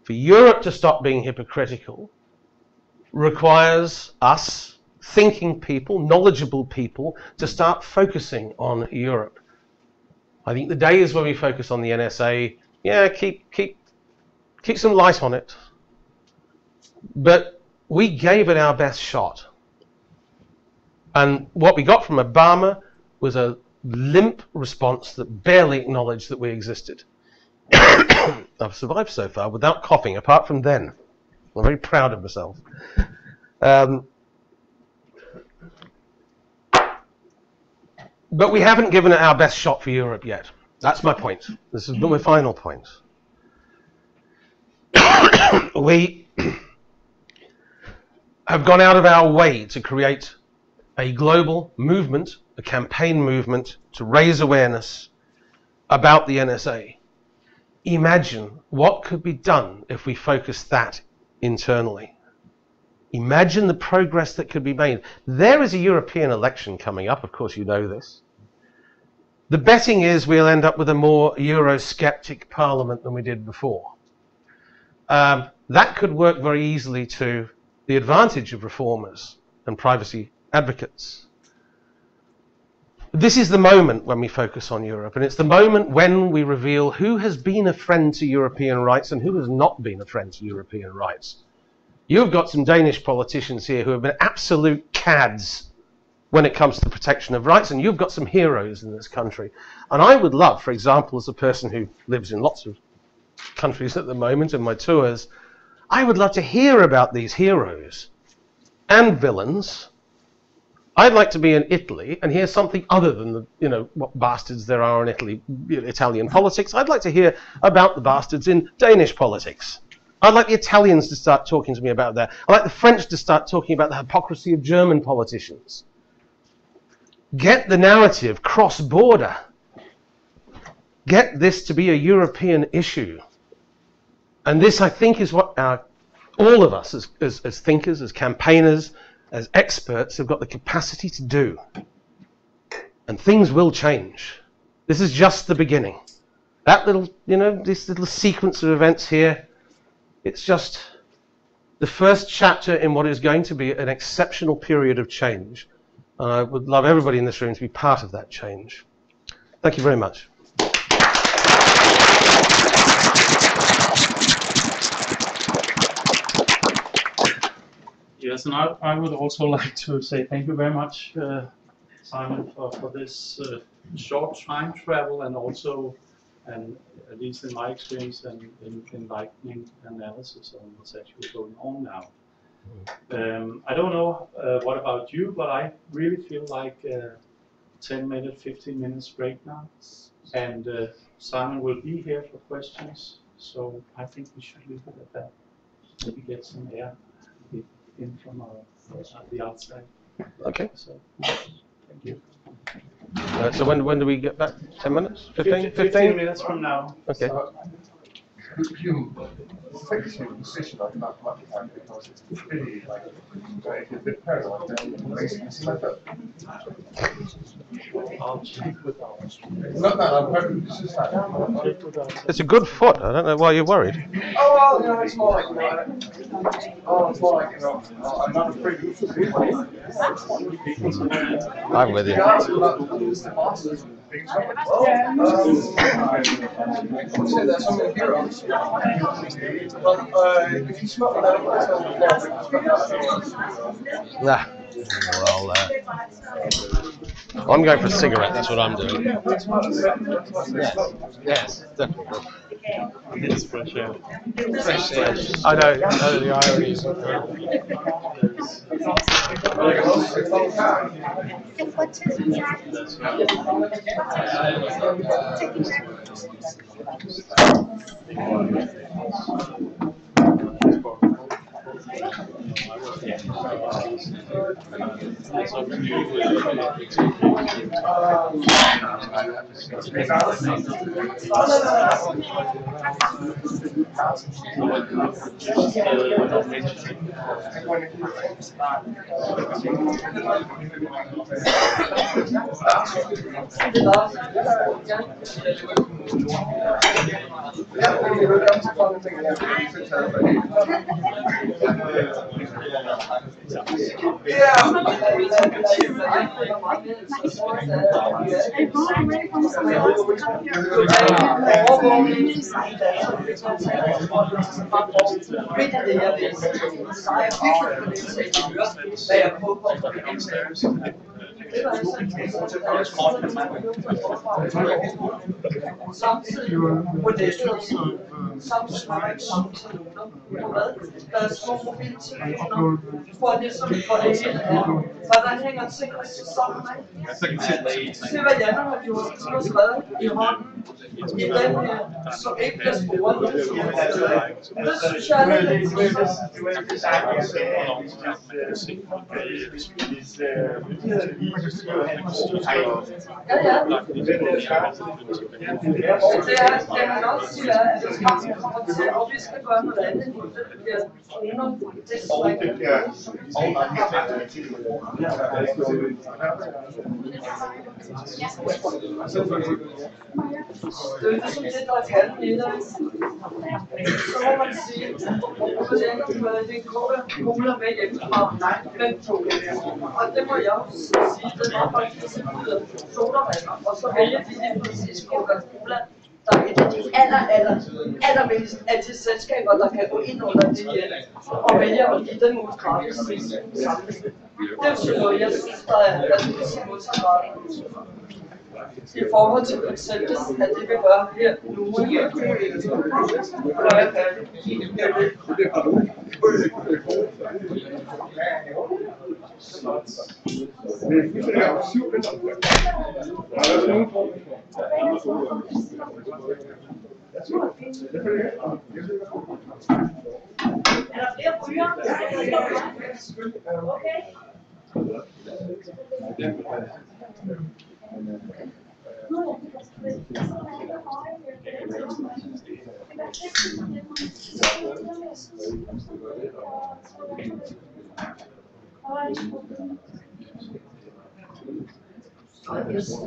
for Europe to stop being hypocritical requires us, thinking people, knowledgeable people, to start focusing on Europe. I think the days when we focus on the NSA, yeah, keep some light on it. But we gave it our best shot. And what we got from Obama was a limp response that barely acknowledged that we existed. I've survived so far without coughing, apart from then. I'm very proud of myself. But we haven't given it our best shot for Europe yet. That's my point. This is my final point. We have gone out of our way to create a global movement, a campaign movement, to raise awareness about the NSA. Imagine what could be done if we focused that internally. Imagine the progress that could be made. There is a European election coming up, of course you know this. The betting is we'll end up with a more Eurosceptic parliament than we did before. That could work very easily to the advantage of reformers and privacy advocates. This is the moment when we focus on Europe, and it's the moment when we reveal who has been a friend to European rights and who has not been a friend to European rights. You've got some Danish politicians here who have been absolute cads when it comes to the protection of rights, and you've got some heroes in this country. And I would love, for example, as a person who lives in lots of countries at the moment in my tours, I would love to hear about these heroes. and villains. I'd like to be in Italy and hear something other than the, you know, what bastards there are in Italy, Italian politics. I'd like to hear about the bastards in Danish politics. I'd like the Italians to start talking to me about that. I'd like the French to start talking about the hypocrisy of German politicians. Get the narrative cross-border. Get this to be a European issue. And this, I think, is what all of us as thinkers, as campaigners, as experts have got the capacity to do. And things will change. This is just the beginning. That little, you know, this little sequence of events here, it's just the first chapter in what is going to be an exceptional period of change. And I would love everybody in this room to be part of that change. Thank you very much. Yes, and I would also like to say thank you very much, Simon, for this short time travel and also, and at least in my experience, and enlightening analysis on what's actually going on now. I don't know what about you, but I really feel like 10-minute, 15 minutes break now, and Simon will be here for questions, so I think we should leave it at that. Maybe get some air in from the outside. Okay. So, thank you. So when do we get back? 10 minutes? 15? 15 minutes from now. Okay. Could you fix your position on that platform, because it's pretty like a bit parallel to I'll check with our not that I'm hoping this is that. It's a good foot. I don't know why you're worried. Oh well, you know, it's more like, you know, it's more like, you know, I'm not afraid of people. I'm with you. There's some heroes. But if you smell that, Nah. Well, I'm going for a cigarette. That's what I'm doing. Yes, definitely. It's fresh air. Fresh air. I know the ironies. Hvordan hænger tingene sammen med? Se hvad Jan har gjort, så har skrevet i hånden i den her, som ikke bliver sporet. Det synes jeg er lidt det han også siger, at det kommer til, og vi skal gøre noget andet, det bliver kroner, det er jo ligesom det, der kan middag. Så må man sige, at jeg ikke har fået det kugler med hjemmefra, men to. Og det må jeg jo sige, det var faktisk sodavander, og så vælger de lige præcis Coca-Cola, der er et af de allermest af de selskaber, der kan gå ind under det her, og vælge at give dem ud gratis samlet. Det er jo noget, jeg synes, der er modsatrettet. I forhold til eksempel, at det vi gør her nu, når jeg er færdig.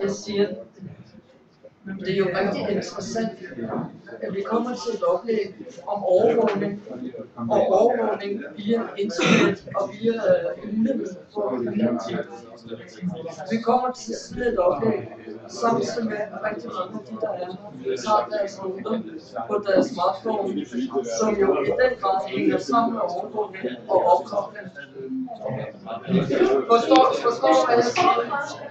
Jeg siger, det er jo rigtig interessant, at vi kommer til et oplæg om overvågning, og overvågning via internet og via mulighed for community. Vi kommer til sådan et oplæg, samtidig med at rigtig mange af de, der er, tager deres noter på deres smartphone, som jo i den grad hænger sammen med overvågning og opkobling. Forstår hvad jeg siger?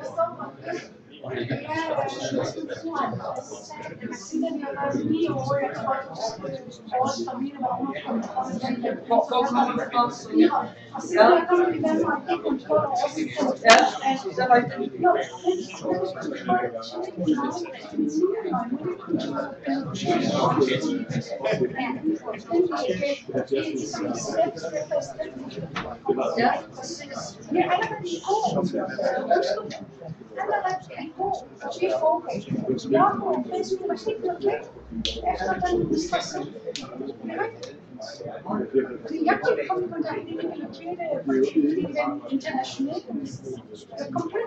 Jeg kan komme i kontakt med den internationale komplet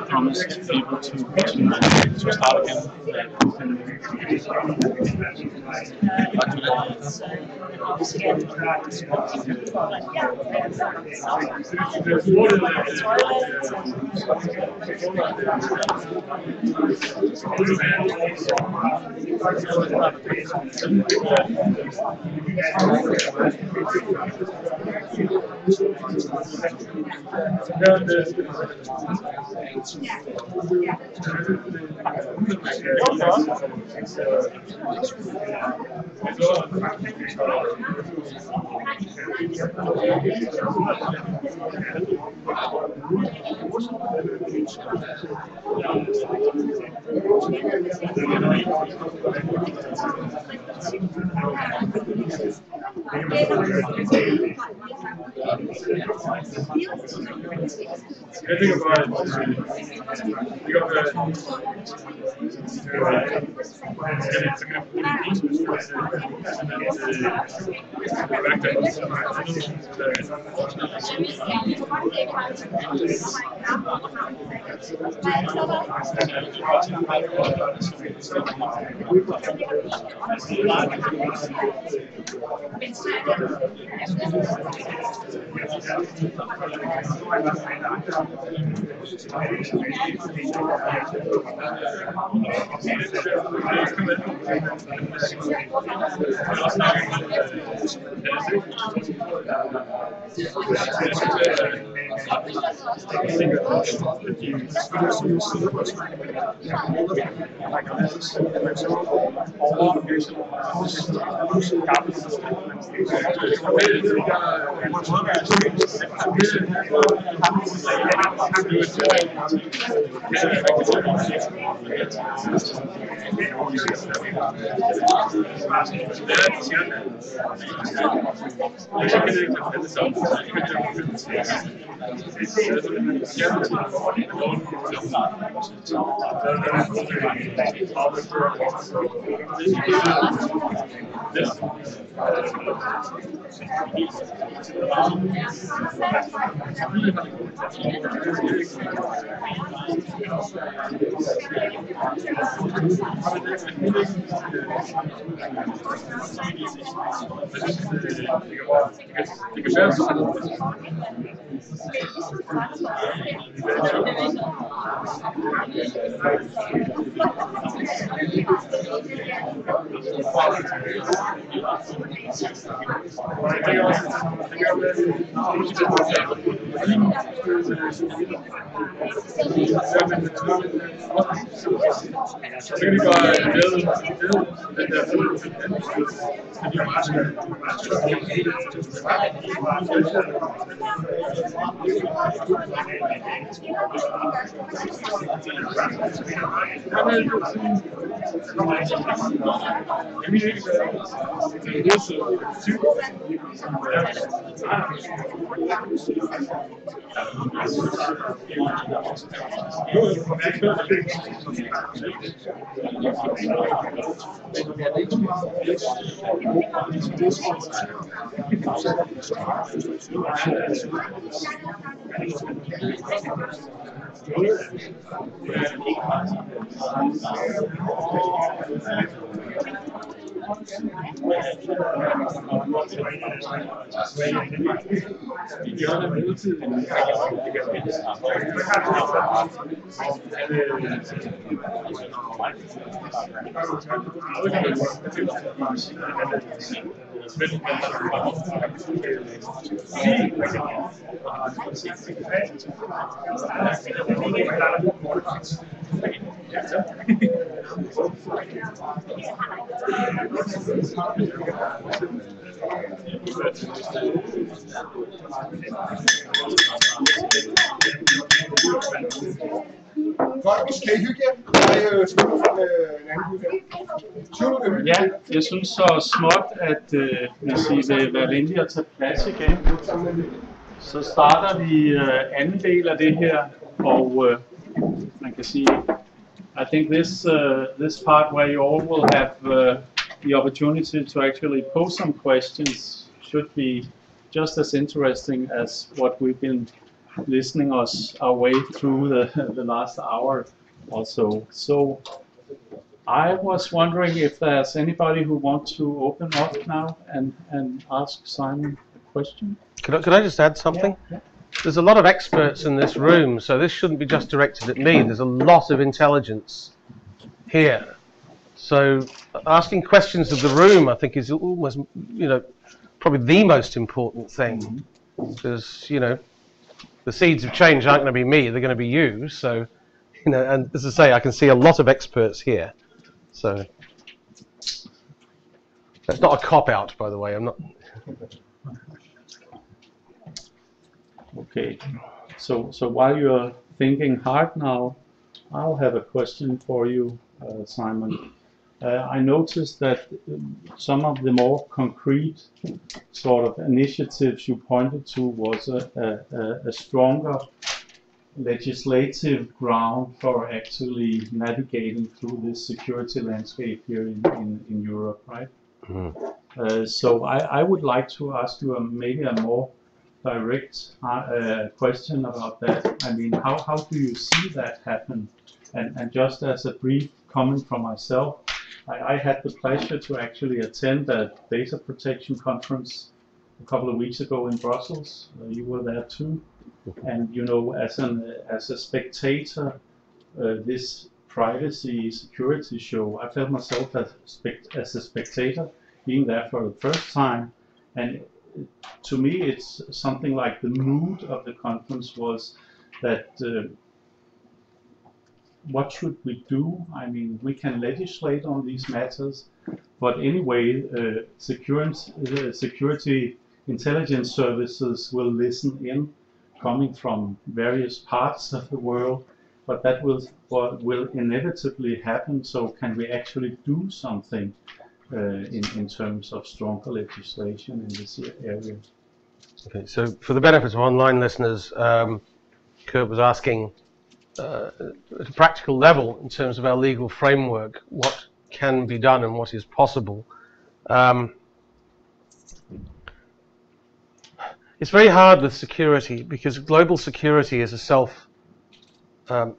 Promised people to start again. Ja, jeg synes så småt, at hvis I vil være venlige at tage plads igen, så starter vi anden del af det her, og man kan sige, I think this part where you all will have the opportunity to actually pose some questions should be just as interesting as what we've been listening our way through the last hour or so. So I was wondering if there's anybody who wants to open up now and ask Simon a question. Could I just add something? Yeah. There's a lot of experts in this room, so this shouldn't be just directed at me. There's a lot of intelligence here. So asking questions of the room, I think, is almost, probably the most important thing. Because, the seeds of change aren't going to be me, they're going to be you. So, and as I say, I can see a lot of experts here. So that's not a cop-out, by the way. I'm not. Okay, so while you're thinking hard now, I'll have a question for you, Simon. I noticed that some of the more concrete sort of initiatives you pointed to was a stronger legislative ground for actually navigating through this security landscape here in Europe, right? Mm-hmm. So I would like to ask you maybe a more direct question about that. I mean, how do you see that happen? And just as a brief comment from myself, I had the pleasure to actually attend a data protection conference a couple of weeks ago in Brussels. You were there too. And as a spectator, this privacy security show, I felt myself as a spectator, being there for the first time, and to me it's something like the mood of the conference was that what should we do? I mean, we can legislate on these matters, but anyway, security intelligence services will listen in, coming from various parts of the world, but that will inevitably happen. So can we actually do something in terms of stronger legislation in this area? Okay, so for the benefit of online listeners, Kurt was asking at a practical level, in terms of our legal framework, what can be done and what is possible. It's very hard with security because global security is a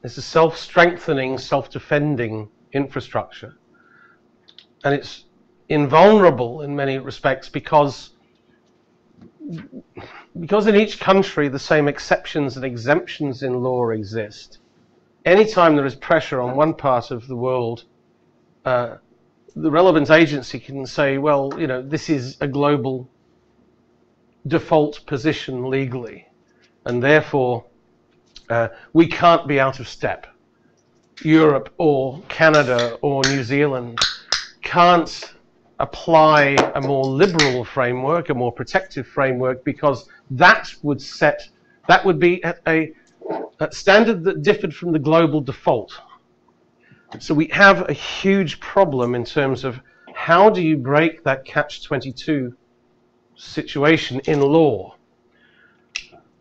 self-strengthening, self-defending infrastructure, and it's invulnerable in many respects because in each country the same exceptions and exemptions in law exist. Anytime there is pressure on one part of the world, the relevant agency can say, well, you know, this is a global default position legally, and therefore we can't be out of step. Europe or Canada or New Zealand can't apply a more liberal framework, a more protective framework, because that would be at a standard that differed from the global default. So we have a huge problem in terms of how do you break that catch-22 situation in law.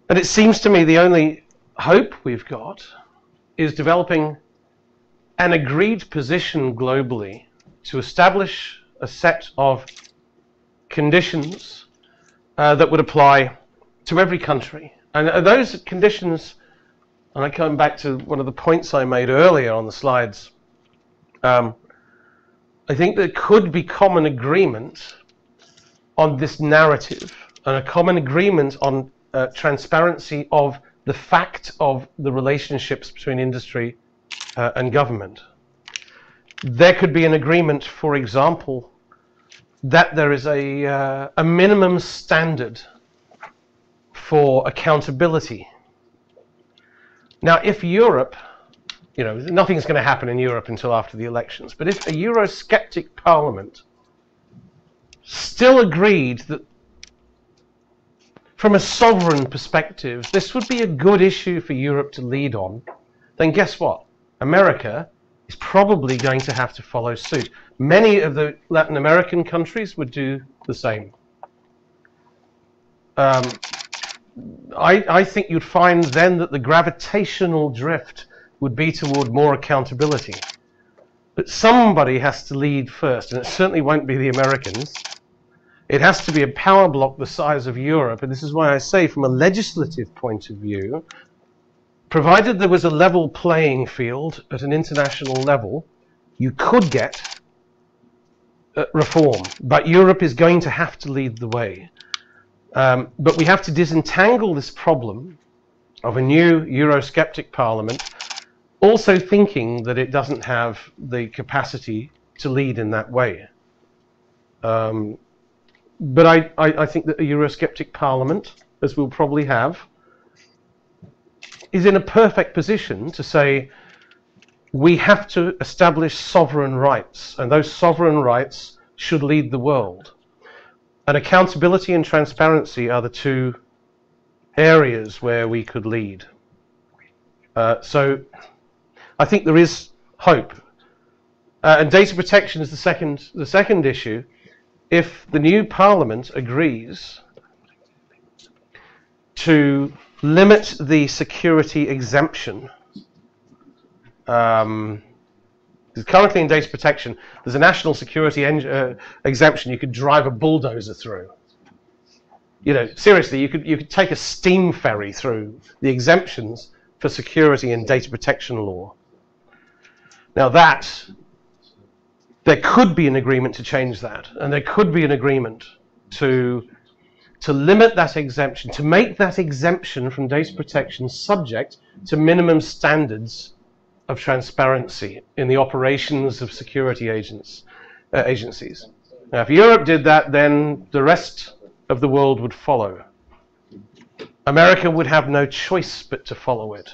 And it seems to me the only hope we've got is developing an agreed position globally to establish a set of conditions that would apply to every country. And those conditions, and I come back to one of the points I made earlier on the slides, I think there could be common agreement on this narrative and a common agreement on transparency of the fact of the relationships between industry and government. There could be an agreement, for example, that there is a minimum standard for accountability. Now, if Europe, you know, nothing's going to happen in Europe until after the elections, but if a Eurosceptic parliament still agreed that from a sovereign perspective, this would be a good issue for Europe to lead on, then guess what? America is probably going to have to follow suit. Many of the Latin American countries would do the same. I think you'd find then that the gravitational drift would be toward more accountability. But somebody has to lead first, and it certainly won't be the Americans. It has to be a power bloc the size of Europe, and this is why I say from a legislative point of view, provided there was a level playing field at an international level, you could get reform, but Europe is going to have to lead the way. But we have to disentangle this problem of a new Eurosceptic parliament, also thinking that it doesn't have the capacity to lead in that way. But I think that a Eurosceptic parliament, as we'll probably have, is in a perfect position to say we have to establish sovereign rights, and those sovereign rights should lead the world. And accountability and transparency are the two areas where we could lead. So I think there is hope. And data protection is the second issue. If the new parliament agrees to limit the security exemption, because currently in data protection, there's a national security exemption you could drive a bulldozer through. You know, seriously, you could take a steam ferry through the exemptions for security and data protection law. Now there could be an agreement to change that, and there could be an agreement to limit that exemption, to make that exemption from data protection subject to minimum standards of transparency in the operations of security agencies. Now, if Europe did that, then the rest of the world would follow. America would have no choice but to follow it.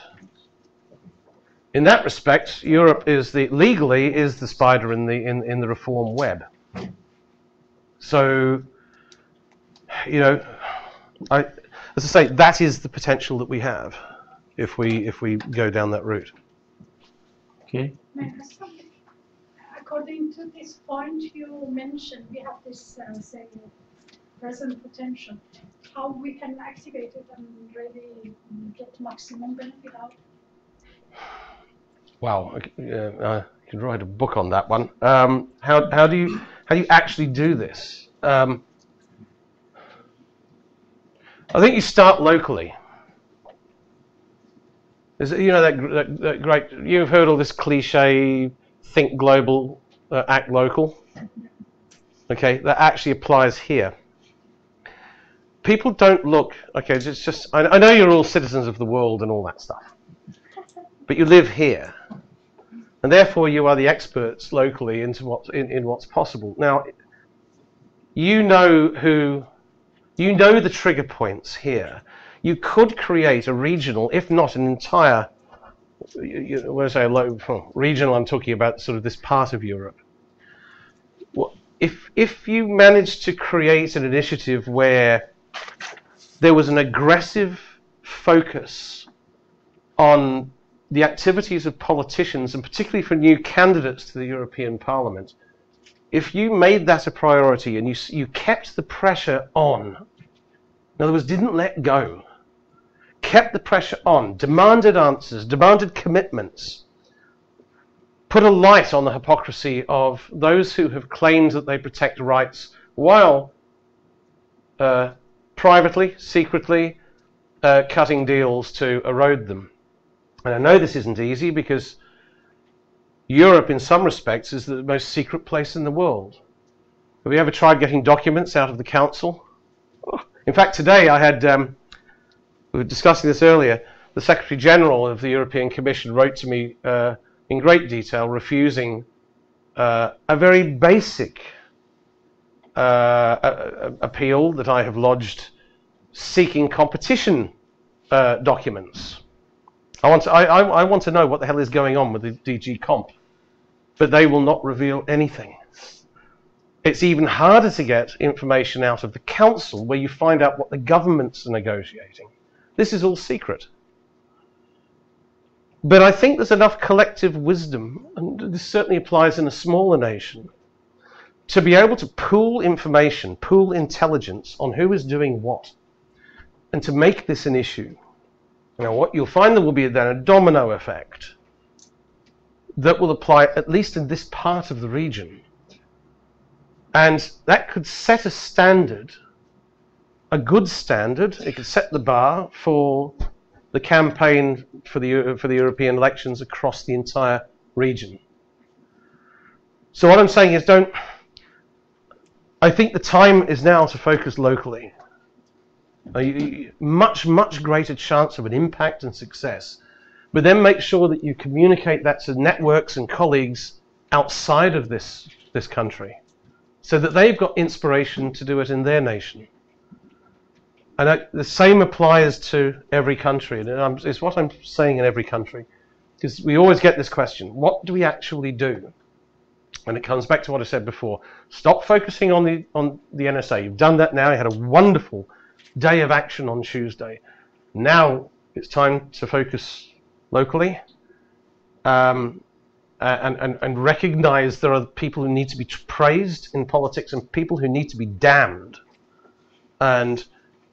In that respect, Europe is legally the spider in the reform web. So, you know, as I say, that is the potential that we have if we go down that route. Okay. According to this point you mentioned, we have this say present potential. How we can activate it and really get maximum benefit out? Wow, I could write a book on that one. How do you actually do this? I think you start locally. You know that great. You've heard all this cliche: think global, act local. Okay, that actually applies here. People don't look. Okay, it's just. I know you're all citizens of the world and all that stuff, but you live here, and therefore you are the experts locally into what's possible. Now, you know the trigger points here. You could create a regional, if not an entire, when I say regional, I'm talking about sort of this part of Europe. Well, if you managed to create an initiative where there was an aggressive focus on the activities of politicians, and particularly for new candidates to the European Parliament, if you made that a priority and you kept the pressure on, in other words, didn't let go, kept the pressure on, demanded answers, demanded commitments, put a light on the hypocrisy of those who have claimed that they protect rights while privately, secretly, cutting deals to erode them. And I know this isn't easy because Europe, in some respects, is the most secret place in the world. Have you ever tried getting documents out of the Council? In fact, today I had, we were discussing this earlier, the Secretary General of the European Commission wrote to me in great detail, refusing a very basic appeal that I have lodged seeking competition documents. I want to know what the hell is going on with the DG Comp, but they will not reveal anything. It's even harder to get information out of the Council, where you find out what the governments are negotiating. This is all secret. But I think there's enough collective wisdom, and this certainly applies in a smaller nation, to be able to pool information, pool intelligence on who is doing what, and to make this an issue. Now, what you'll find there will be then a domino effect that will apply at least in this part of the region. And that could set a standard, a good standard. It could set the bar for the campaign for the European elections across the entire region. So what I'm saying is I think the time is now to focus locally. Much greater chance of an impact and success. But then make sure that you communicate that to networks and colleagues outside of this country, so that they've got inspiration to do it in their nation. And the same applies to every country. And it's what I'm saying in every country, because we always get this question: what do we actually do? And it comes back to what I said before. Stop focusing on the NSA. You've done that now. You had a wonderful day of action on Tuesday. Now it's time to focus locally and recognize there are people who need to be praised in politics and people who need to be damned. And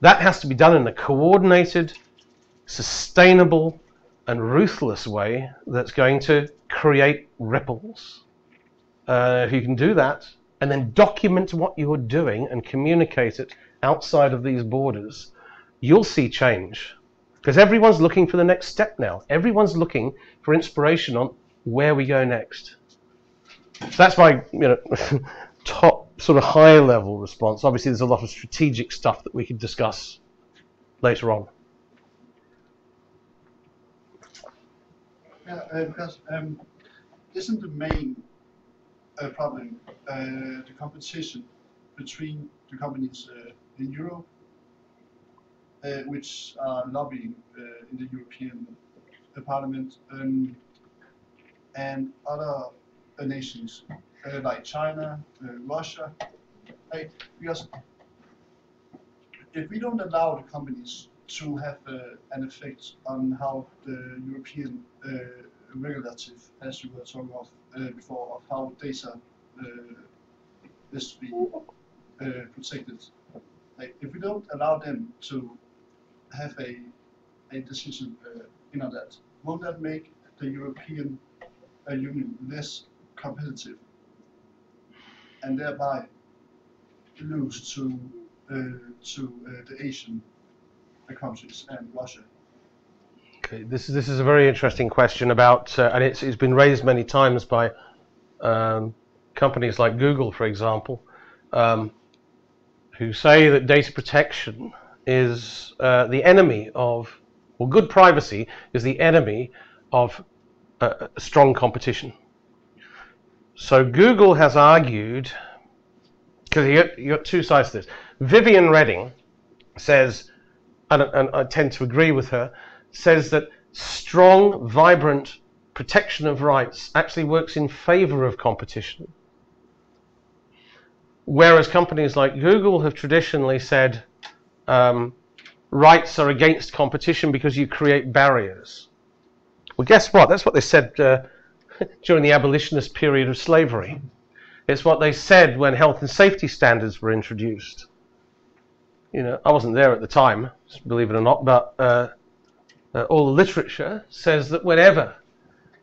that has to be done in a coordinated, sustainable, and ruthless way that's going to create ripples. If you can do that and then document what you're doing and communicate it outside of these borders, you'll see change. Because everyone's looking for the next step now. Everyone's looking for inspiration on where we go next. So that's my top sort of high level response. Obviously there's a lot of strategic stuff that we could discuss later on. Yeah, because isn't the main problem the competition between the companies in Europe, which are lobbying in the European Parliament and other nations like China, Russia, because if we don't allow the companies to have an effect on how the European regulative, as you were talking of before, of how data is to be protected. Like, if we don't allow them to have a decision on that, won't that make the European Union less competitive and thereby lose to the Asian countries and Russia? Okay, this is a very interesting question about, and it's been raised many times by companies like Google, for example, who say that data protection is the enemy of, well, good privacy is the enemy of strong competition. So Google has argued, because you got two sides to this. Vivian Redding says, and I tend to agree with her, says that strong, vibrant protection of rights actually works in favor of competition. Whereas companies like Google have traditionally said rights are against competition because you create barriers. Well, guess what? That's what they said during the abolitionist period of slavery. It's what they said when health and safety standards were introduced. You know, I wasn't there at the time, believe it or not, but all the literature says that whenever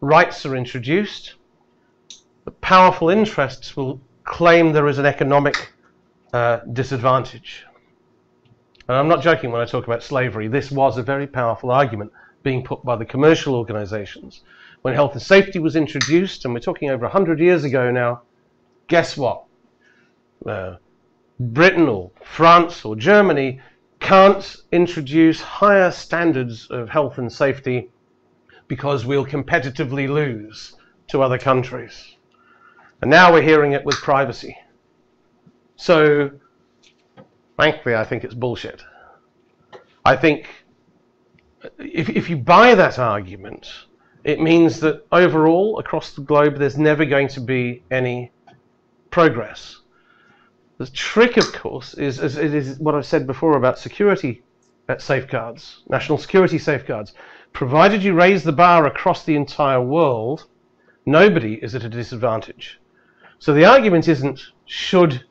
rights are introduced, the powerful interests will claim there is an economic disadvantage. And I'm not joking when I talk about slavery. This was a very powerful argument being put by the commercial organizations. When health and safety was introduced, and we're talking over 100 years ago now, guess what? Britain or France or Germany can't introduce higher standards of health and safety because we'll competitively lose to other countries. And now we're hearing it with privacy. So, frankly, I think it's bullshit. I think if you buy that argument, it means that overall, across the globe, there's never going to be any progress. The trick, of course, is what I've said before about security safeguards, national security safeguards. Provided you raise the bar across the entire world, nobody is at a disadvantage. So the argument isn't should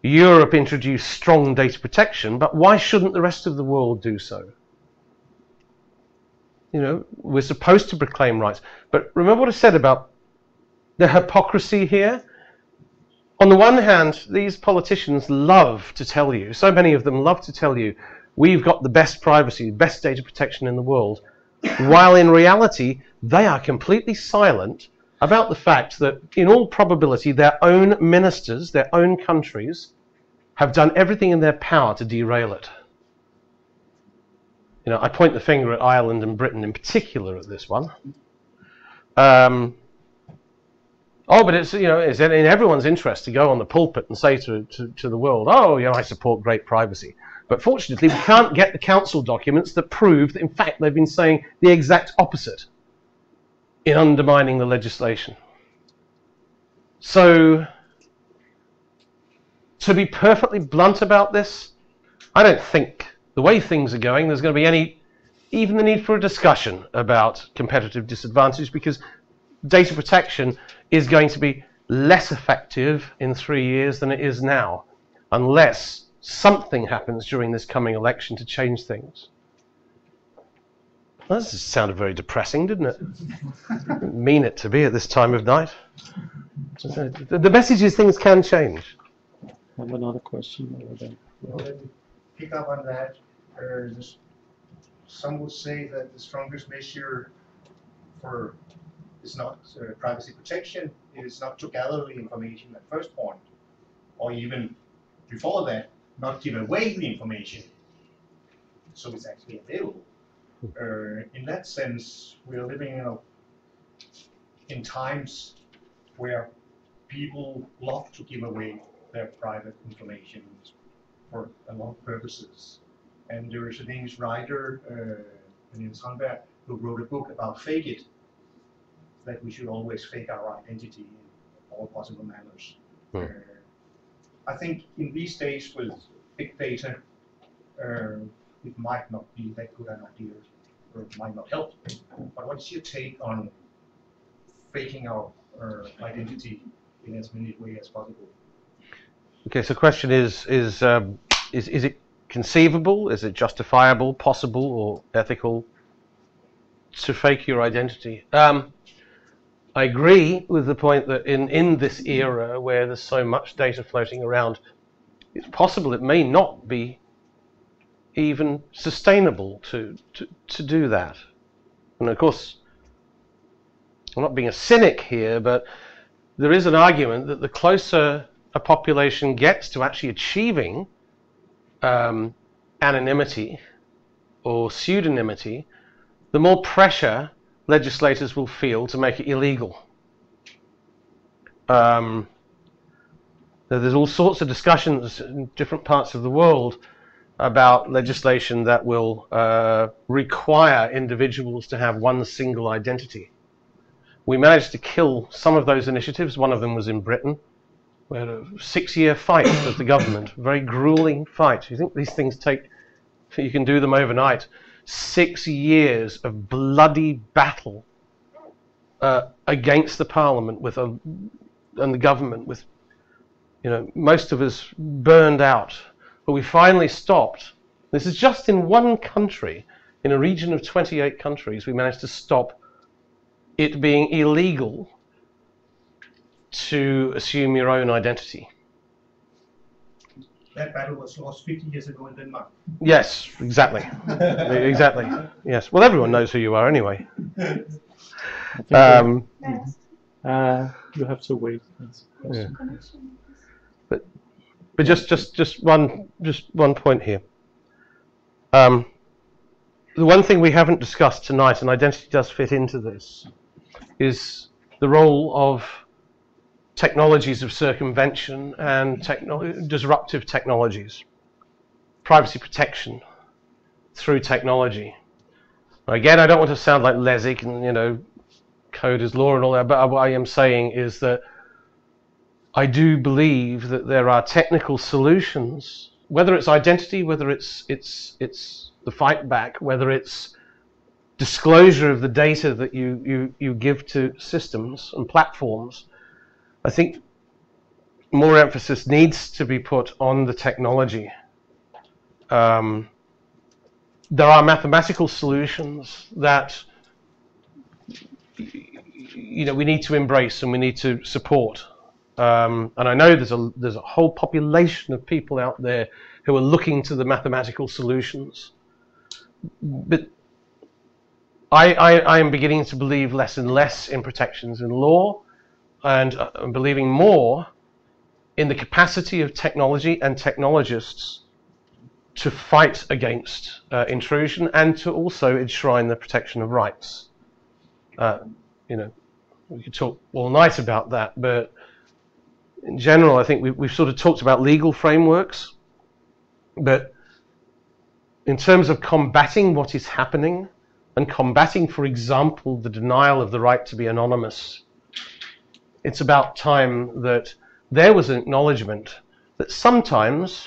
Europe introduce strong data protection, but why shouldn't the rest of the world do so? You know, we're supposed to proclaim rights. But remember what I said about the hypocrisy here? On the one hand, these politicians love to tell you, so many of them love to tell you, we've got the best privacy, best data protection in the world, while in reality, they are completely silent about the fact that, in all probability, their own ministers, their own countries, have done everything in their power to derail it. You know, I point the finger at Ireland and Britain in particular at this one. Oh, but it's, you know, it's in everyone's interest to go on the pulpit and say to the world, oh, you know, I support great privacy. But fortunately, we can't get the council documents that prove that, in fact, they've been saying the exact opposite in undermining the legislation. So, to be perfectly blunt about this, I don't think the way things are going, there's going to be even the need for a discussion about competitive disadvantage, because data protection is going to be less effective in 3 years than it is now, unless something happens during this coming election to change things. Well, this sounded very depressing, didn't it? Didn't mean it to be at this time of night. The message is things can change. I have another question over there. Well, pick up on that. Some would say that the strongest measure for is not privacy protection. It is not to gather the information at first point, or even before that, not give away the information, so it's actually available. In that sense, we are living in times where people love to give away their private information for a lot of purposes. And there is a Danish writer, who wrote a book about fake it, that we should always fake our identity in all possible manners. I think in these days with big data, it might not be that good an idea, or it might not help. But what's your take on faking our identity in as many ways as possible? Okay, so the question is it conceivable, is it justifiable, possible, or ethical to fake your identity? I agree with the point that in this era where there's so much data floating around, it's possible it may not be even sustainable to do that. And of course, I'm not being a cynic here, but there is an argument that the closer a population gets to actually achieving anonymity or pseudonymity, the more pressure legislators will feel to make it illegal. There's all sorts of discussions in different parts of the world about legislation that will require individuals to have one single identity. We managed to kill some of those initiatives. One of them was in Britain. We had a 6-year fight with the government, a very grueling fight. You think these things take, you can do them overnight. 6 years of bloody battle against the Parliament and the government, with most of us burned out. But we finally stopped. This is just in one country, in a region of 28 countries, we managed to stop it being illegal to assume your own identity. That battle was lost 50 years ago in Denmark. Yes, exactly. Exactly. Yes. Well, everyone knows who you are anyway. You have to wait. Yeah. But just one point here. The one thing we haven't discussed tonight, and identity does fit into this, is the role of technologies of circumvention and disruptive technologies, privacy protection through technology. Again, I don't want to sound like Lessig and code is law and all that, but what I am saying is that I do believe that there are technical solutions, whether it's identity, whether it's the fight back, whether it's disclosure of the data that you give to systems and platforms. I think more emphasis needs to be put on the technology. There are mathematical solutions that we need to embrace and we need to support. And I know there's a whole population of people out there who are looking to the mathematical solutions. But I am beginning to believe less and less in protections in law, and I'm believing more in the capacity of technology and technologists to fight against intrusion and to also enshrine the protection of rights. We could talk all night about that, but in general, I think we've sort of talked about legal frameworks, but in terms of combating what is happening and combating, for example, the denial of the right to be anonymous, it's about time that there was an acknowledgement that sometimes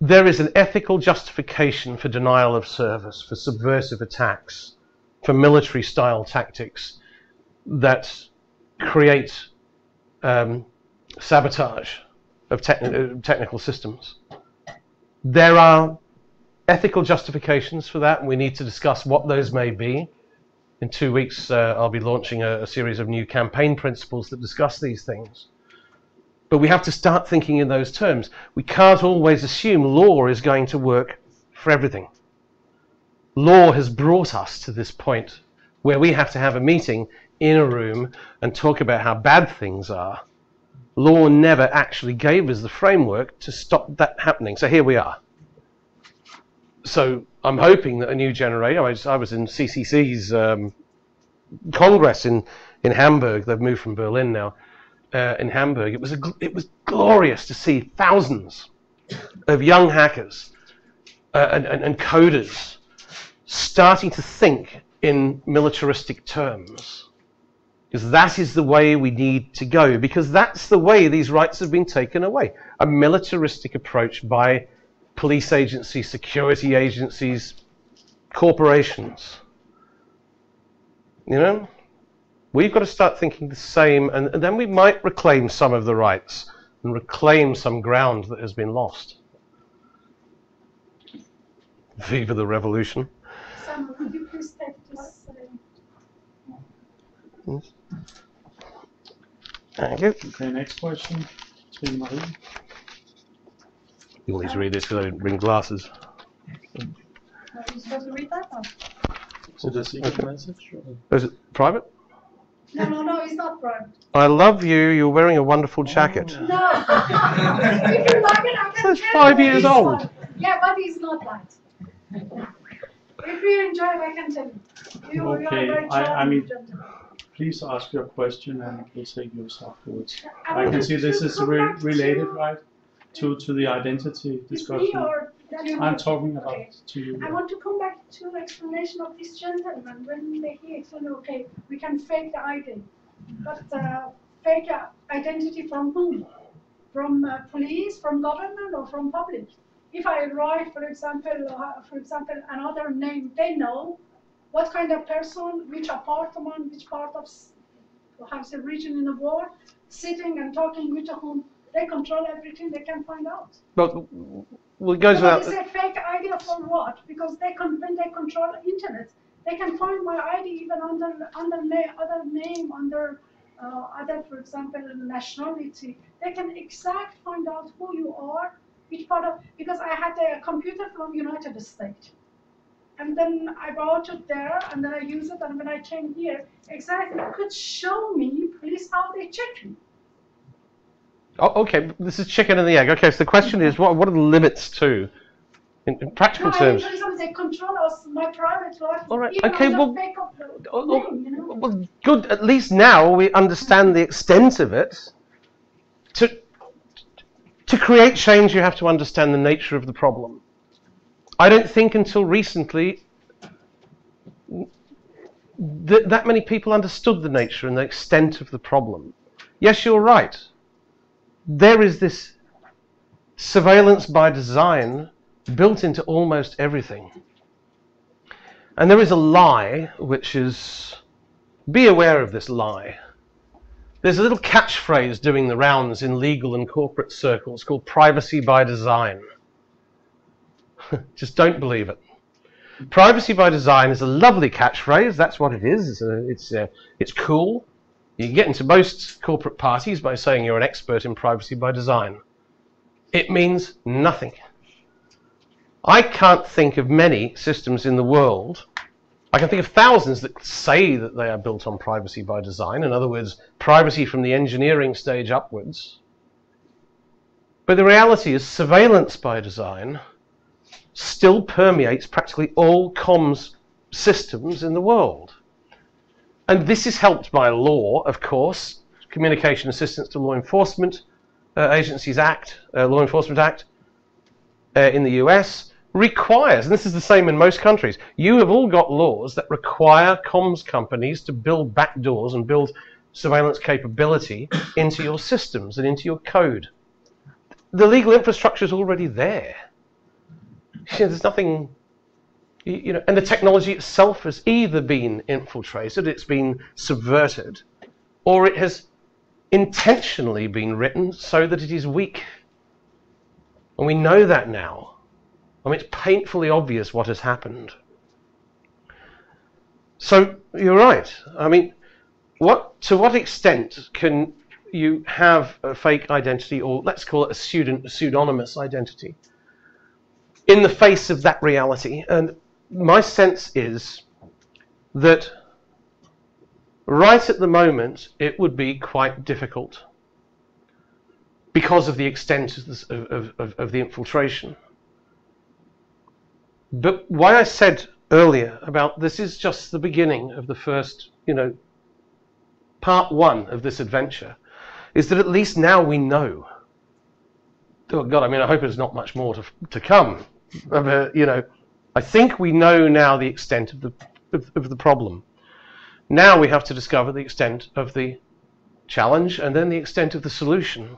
there is an ethical justification for denial of service, for subversive attacks, for military-style tactics that create sabotage of technical systems. There are ethical justifications for that, and we need to discuss what those may be. In 2 weeks, I'll be launching a series of new campaign principles that discuss these things. But we have to start thinking in those terms. We can't always assume law is going to work for everything. Law has brought us to this point where we have to have a meeting in a room and talk about how bad things are. Law never actually gave us the framework to stop that happening. So here we are. So I'm hoping that a new generation, I was in CCC's Congress in Hamburg. They've moved from Berlin now. In Hamburg, it was glorious to see thousands of young hackers and coders starting to think in militaristic terms, because that is the way we need to go, because that's the way these rights have been taken away. A militaristic approach by police agencies, security agencies, corporations. You know? We've got to start thinking the same, and then we might reclaim some of the rights and reclaim some ground that has been lost. Viva the revolution. Simon, could you please take this? Thank you. Okay, next question. Trine Marie. You'll need to read this because I didn't bring glasses. Are you supposed to read that? Or? So the secret message? Or? Is it private? No, it's not private. I love you. You're wearing a wonderful jacket. No. If you like it, I can That's tell 5 you years it's old. not. Yeah, but it's not that. If you enjoy it, I can tell you. You are Okay, very I mean, gentleman. please ask your question and we'll take yours afterwards. I I can want see to this is come back related, to- right, to the identity It's me discussion. or you? I'm talking about Okay. to you. I want to come back to the explanation of this gentleman when they explain, okay, we can fake the ID, but fake identity from whom? From police, from government, or from public? If I write, for example, another name, they know what kind of person, which apartment, which part of has a region in the world, sitting and talking with whom. They control everything. They can find out. Well, it goes But without. is a fake ID for what? Because when they control internet, they can find my ID even under other name, under other, for example, nationality. They can exactly find out who you are, which part of. Because I had a computer from United States, and then I brought it there, and then I used it, and when I came here, exactly could show me, please, how they check me. Oh, okay, this is chicken and the egg. Okay, so the question is, what are the limits to, in practical terms? For example, they control us, my private life. All right, Even okay, on the well, fake of the name, you know? well, good. At least now we understand the extent of it. To create change, you have to understand the nature of the problem. I don't think until recently that many people understood the nature and the extent of the problem. Yes, you're right. There is this surveillance by design built into almost everything. And there is a lie, which is, be aware of this lie. There's a little catchphrase doing the rounds in legal and corporate circles called privacy by design. Just don't believe it. Privacy by design is a lovely catchphrase. That's what it is. It's cool. You can get into most corporate parties by saying you're an expert in privacy by design. It means nothing. I can't think of many systems in the world. I can think of thousands that say that they are built on privacy by design. In other words, privacy from the engineering stage upwards. But the reality is surveillance by design still permeates practically all comms systems in the world. And this is helped by law, of course. Communication Assistance to Law Enforcement Agencies Act, Law Enforcement Act in the US requires, and this is the same in most countries, you have all got laws that require comms companies to build backdoors and build surveillance capability into your systems and into your code. The legal infrastructure is already there. There's nothing, you know, and the technology itself has either been infiltrated, it's been subverted, or it has intentionally been written so that it is weak. And we know that now. I mean, it's painfully obvious what has happened. So you're right. I mean, to what extent can you have a fake identity, or let's call it a pseudonymous identity, in the face of that reality? And my sense is that right at the moment it would be quite difficult because of the extent of the infiltration. But why I said earlier about this is just the beginning of the first, part one of this adventure, is that at least now we know. Oh God, I mean, I hope there's not much more to come. I think we know now the extent of the problem. Now we have to discover the extent of the challenge and then the extent of the solution.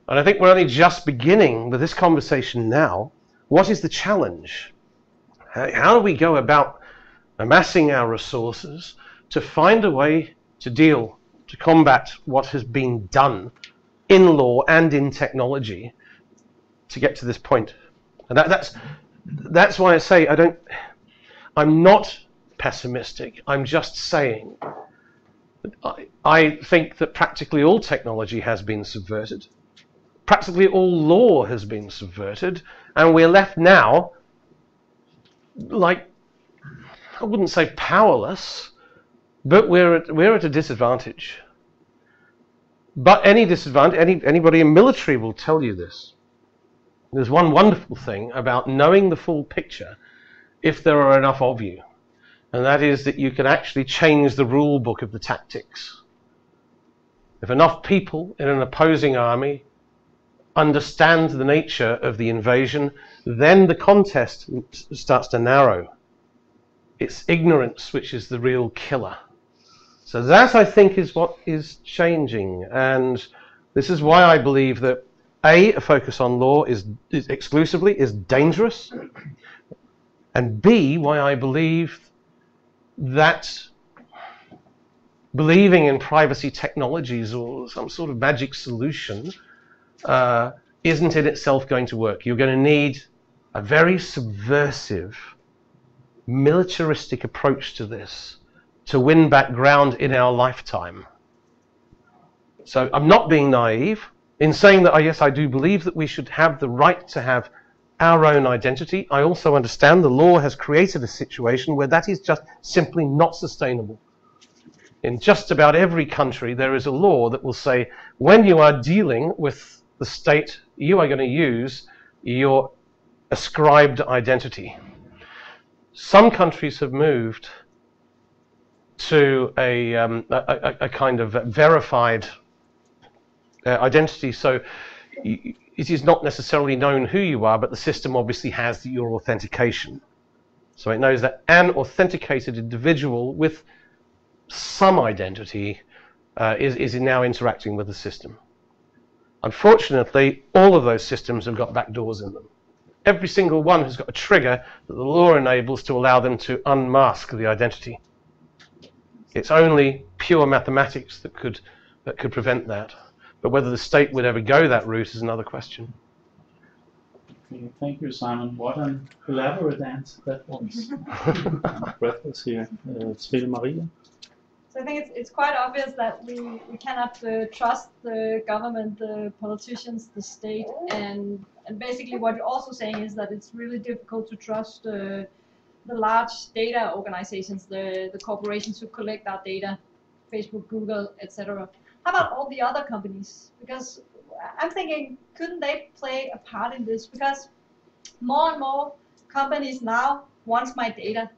And I think we're only just beginning with this conversation now. What is the challenge? How do we go about amassing our resources to find a way to combat what has been done in law and in technology to get to this point? And that's why I say I'm not pessimistic. I'm just saying that I think that practically all technology has been subverted. Practically all law has been subverted, and we're left now, like, I wouldn't say powerless, but we're at a disadvantage. But anybody in military will tell you this. There's one wonderful thing about knowing the full picture if there are enough of you, and that is that you can actually change the rule book of the tactics. If enough people in an opposing army understand the nature of the invasion, then the contest starts to narrow. It's ignorance which is the real killer. So that, I think, is what is changing, and this is why I believe that a focus on law is exclusively dangerous, and B, why I believe that believing in privacy technologies or some sort of magic solution isn't in itself going to work. You're going to need a very subversive, militaristic approach to this to win back ground in our lifetime. So I'm not being naive in saying that, yes, I do believe that we should have the right to have our own identity. I also understand the law has created a situation where that is just simply not sustainable. In just about every country, there is a law that will say, when you are dealing with the state, you are going to use your ascribed identity. Some countries have moved to a kind of verified identity, so it is not necessarily known who you are, but the system obviously has your authentication. So it knows that an authenticated individual with some identity is now interacting with the system. Unfortunately, all of those systems have got backdoors in them. Every single one has got a trigger that the law enables to allow them to unmask the identity. It's only pure mathematics that could prevent that. But whether the state would ever go that route is another question. Okay, thank you, Simon. What an elaborate answer that was. Breathless here. Trille Maria. So I think it's quite obvious that we cannot trust the government, the politicians, the state, and basically what you're also saying is that it's really difficult to trust the large data organizations, the corporations who collect our data, Facebook, Google, etc. How about all the other companies? Because I'm thinking, couldn't they play a part in this? Because more and more companies now want my data.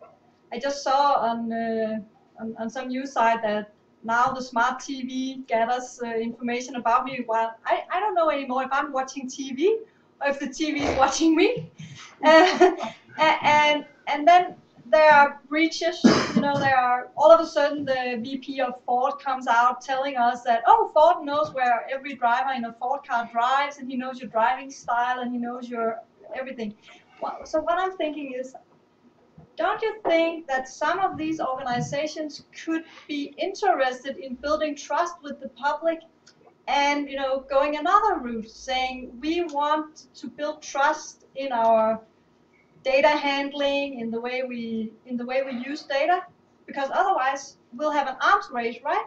I just saw on some news site that now the smart TV gathers information about me. While I don't know anymore if I'm watching TV or if the TV is watching me. And then there are breaches, there are, all of a sudden the VP of Ford comes out telling us that, oh, Ford knows where every driver in a Ford car drives, and he knows your driving style, and he knows your everything. So what I'm thinking is, don't you think that some of these organizations could be interested in building trust with the public and, going another route, saying we want to build trust in our data handling, in the way we use data, because otherwise we'll have an arms race, right?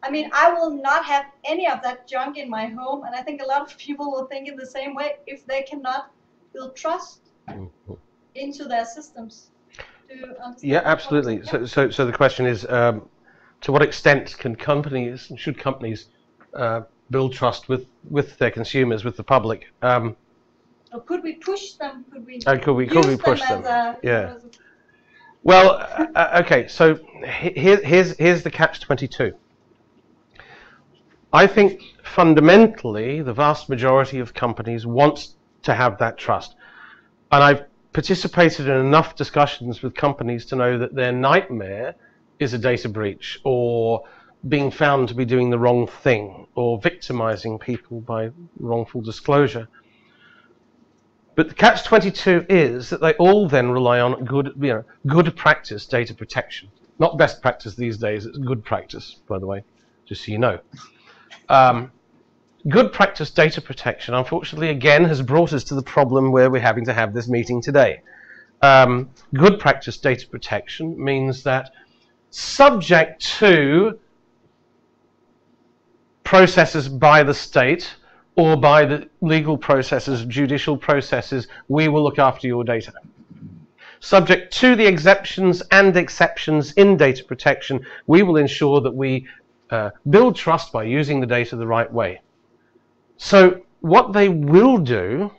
I mean, I will not have any of that junk in my home, and I think a lot of people will think in the same way if they cannot build trust into their systems. Do you understand? Yeah, absolutely. So the question is, to what extent can companies, should companies build trust with their consumers, with the public? Or Or could we push them? Could we, could we push them? Yeah. Well, okay, so here's the catch-22. I think fundamentally the vast majority of companies want to have that trust. And I've participated in enough discussions with companies to know that their nightmare is a data breach, or being found to be doing the wrong thing, or victimizing people by wrongful disclosure. But the catch-22 is that they all then rely on good practice data protection. Not best practice these days, it's good practice, by the way, just so you know. Good practice data protection, unfortunately, again, has brought us to the problem where we're having to have this meeting today. Good practice data protection means that subject to processes by the state or by the legal processes, judicial processes, we will look after your data. Subject to the exemptions and exceptions in data protection, we will ensure that we build trust by using the data the right way. So what they will do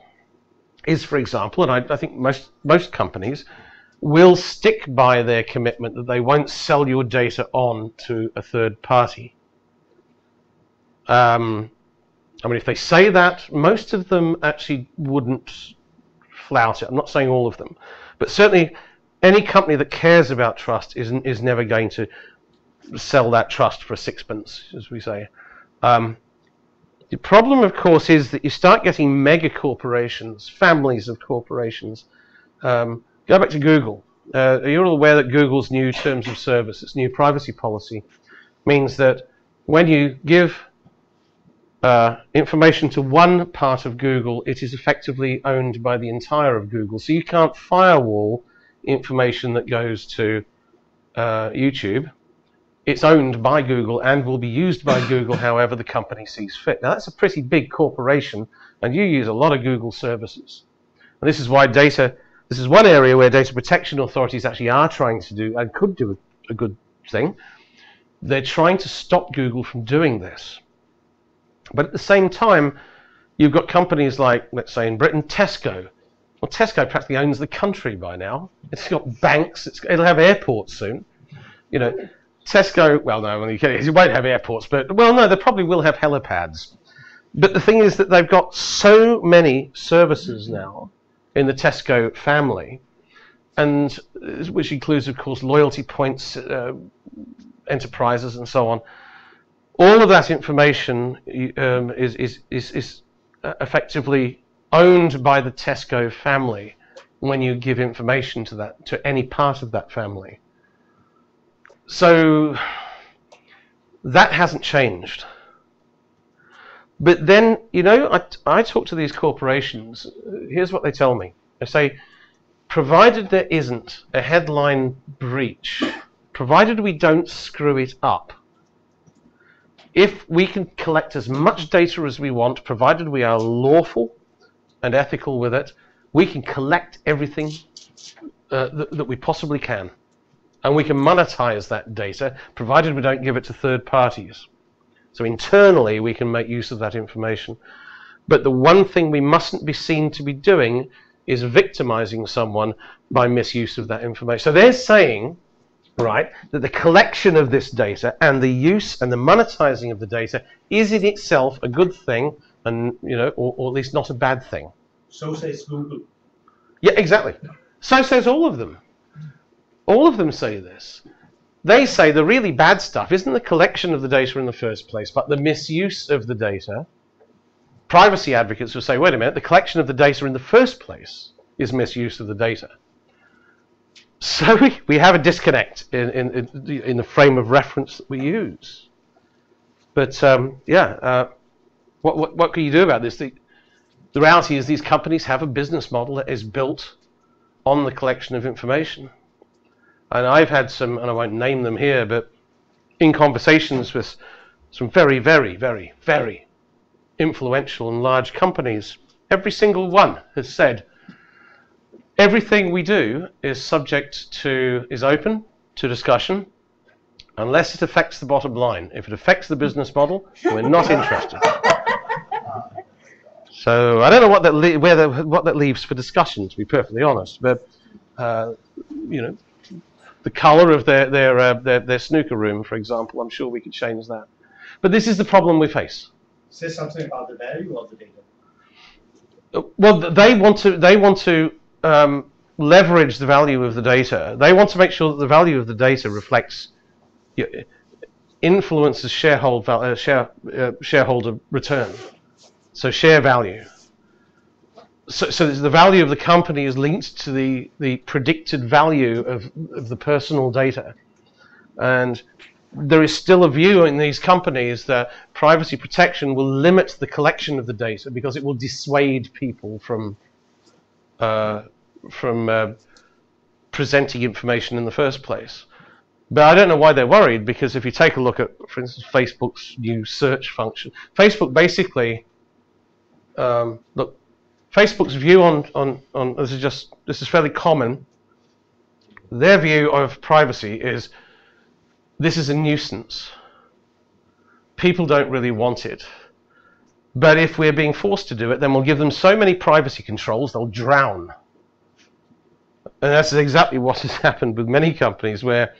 is, for example, and I think most companies will stick by their commitment that they won't sell your data on to a third party. I mean, if they say that, most of them actually wouldn't flout it. I'm not saying all of them, but certainly any company that cares about trust is never going to sell that trust for a sixpence, as we say. The problem, of course, is that you start getting mega corporations, families of corporations. Go back to Google. You're all aware that Google's new terms of service, its new privacy policy, means that when you give information to one part of Google, it is effectively owned by the entire of Google. So you can't firewall information that goes to YouTube. It's owned by Google and will be used by Google however the company sees fit. Now that's a pretty big corporation, and you use a lot of Google services. And this is why this is one area where data protection authorities actually are trying to do, and could do a good thing. They're trying to stop Google from doing this. But at the same time, you've got companies like, let's say in Britain, Tesco. Well, Tesco practically owns the country by now. It's got banks, it'll have airports soon. You know, Tesco, well, no, it won't have airports, but, well, no, they probably will have helipads. But the thing is that they've got so many services now in the Tesco family, and which includes, of course, loyalty points, enterprises, and so on. All of that information is effectively owned by the Tesco family when you give information to any part of that family. So that hasn't changed. But then, you know, I talk to these corporations. Here's what they tell me. They say, provided there isn't a headline breach, provided we don't screw it up, if we can collect as much data as we want, provided we are lawful and ethical with it, we can collect everything that we possibly can. And we can monetize that data, provided we don't give it to third parties. So internally, we can make use of that information. But the one thing we mustn't be seen to be doing is victimizing someone by misuse of that information. So they're saying, right, that the collection of this data and the use and the monetizing of the data is in itself a good thing, and, you know, or at least not a bad thing. So says Google. Yeah, exactly. So says all of them. All of them say this. They say the really bad stuff isn't the collection of the data in the first place, but the misuse of the data. Privacy advocates will say, wait a minute, the collection of the data in the first place is misuse of the data. So we have a disconnect in the frame of reference that we use. But what can you do about this? The reality is these companies have a business model that is built on the collection of information. And I've had some, and I won't name them here, but in conversations with some very, very, very, very influential and large companies, every single one has said, everything we do is open to discussion, unless it affects the bottom line. If it affects the business model, we're not interested. So I don't know what that what that leaves for discussion, to be perfectly honest. But you know, the colour of their snooker room, for example, I'm sure we could change that. But this is the problem we face. Say something about the value of the data. Well, they want to leverage the value of the data. They want to make sure that the value of the data reflects, influences shareholder return. So share value. So the value of the company is linked to the predicted value of the personal data. And there is still a view in these companies that privacy protection will limit the collection of the data because it will dissuade people from presenting information in the first place. But I don't know why they're worried, because if you take a look at, for instance, Facebook's new search function, Facebook basically, look, Facebook's view on this is fairly common. Their view of privacy is, this is a nuisance. People don't really want it. But if we're being forced to do it, then we'll give them so many privacy controls, they'll drown. And that's exactly what has happened with many companies, where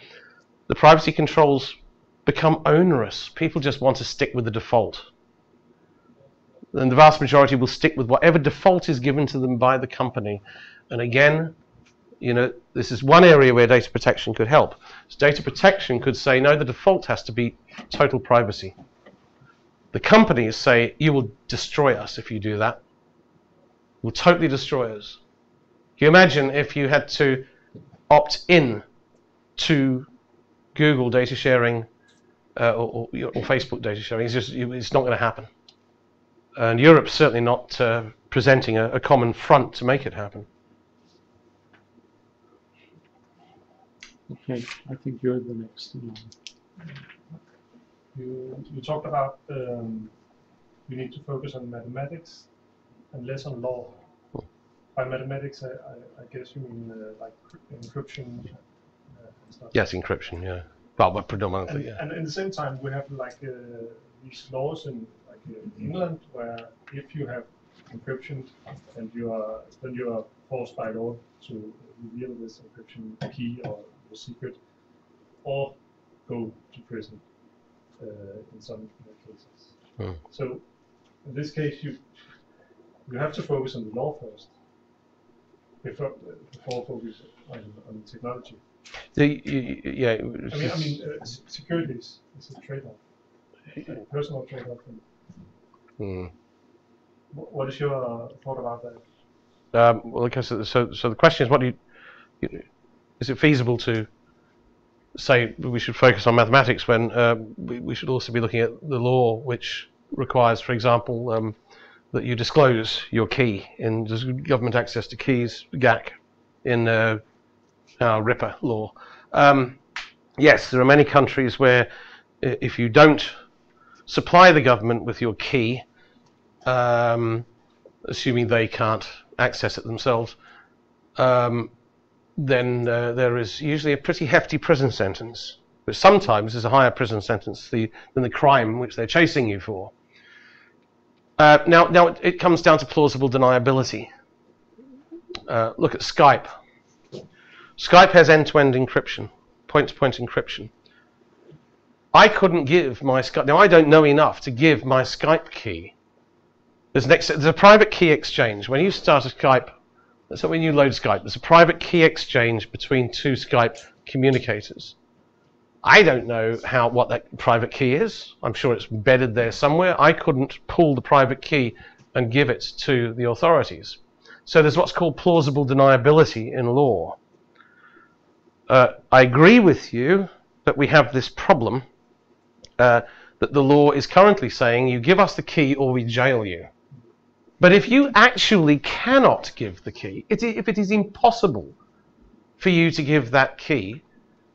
the privacy controls become onerous. People just want to stick with the default. And the vast majority will stick with whatever default is given to them by the company. And again, you know, this is one area where data protection could help. So data protection could say, no, the default has to be total privacy. The companies say, you will destroy us if you do that. Will totally destroy us. Can you imagine if you had to opt in to Google data sharing or Facebook data sharing? It's not going to happen. And Europe's certainly not presenting a common front to make it happen. Okay, I think you're the next one. You talked about you need to focus on mathematics and less on law. By mathematics, I guess you mean like encryption and stuff. Yes, encryption, yeah. Well, but predominantly, yeah. And at the same time, we have like these laws in England, where if you have encryption and you are forced by law to reveal this encryption key or the secret, or go to prison in some cases. Hmm. So in this case, you have to focus on the law first before focus on technology. Yeah. I mean, security is a trade-off, a personal trade-off. What is your thought about that? Well, okay, so the question is, what do you, is it feasible to say we should focus on mathematics when we should also be looking at the law, which requires, for example, that you disclose your key in government access to keys, GAC, in our RIPA law. Yes, there are many countries where if you don't supply the government with your key, assuming they can't access it themselves, then there is usually a pretty hefty prison sentence, but sometimes there's a higher prison sentence than the crime which they're chasing you for. Now it comes down to plausible deniability. Look at Skype. Skype has end-to-end encryption, point-to-point encryption. I couldn't give my Skype. Now I don't know enough to give my Skype key. There's a private key exchange. When you start a Skype, so when you load Skype, there's a private key exchange between two Skype communicators. I don't know what that private key is. I'm sure it's embedded there somewhere. I couldn't pull the private key and give it to the authorities. So there's what's called plausible deniability in law. I agree with you that we have this problem, that the law is currently saying you give us the key or we jail you. But if you actually cannot give the key, if it is impossible for you to give that key,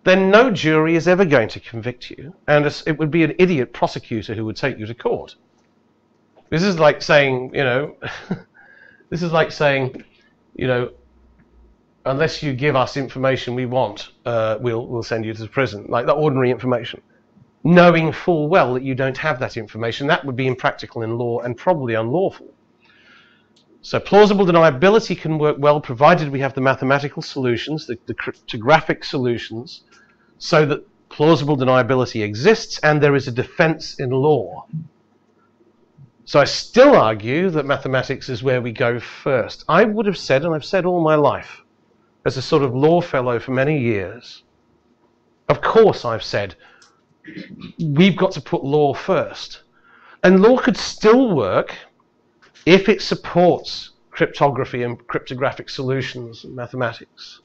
then no jury is ever going to convict you, and it would be an idiot prosecutor who would take you to court. This is like saying, you know, this is like saying, you know, unless you give us information we want, we'll send you to prison, like that ordinary information, knowing full well that you don't have that information. That would be impractical in law and probably unlawful. So plausible deniability can work well provided we have the mathematical solutions, the cryptographic solutions, so that plausible deniability exists and there is a defense in law. So I still argue that mathematics is where we go first. I would have said, and I've said all my life, as a sort of law fellow for many years, of course I've said, we've got to put law first. And law could still work if it supports cryptography and cryptographic solutions and mathematics.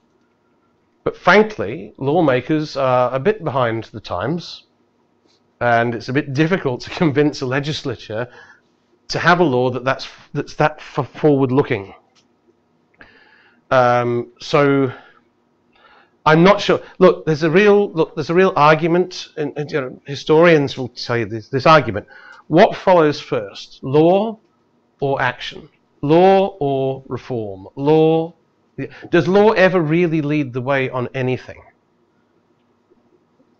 But frankly, lawmakers are a bit behind the times, and it's a bit difficult to convince a legislature to have a law that's that forward-looking. So I'm not sure. Look, there's a real argument, and you know, historians will tell you this argument. What follows first, law or action? Law or reform? Law. Does law ever really lead the way on anything?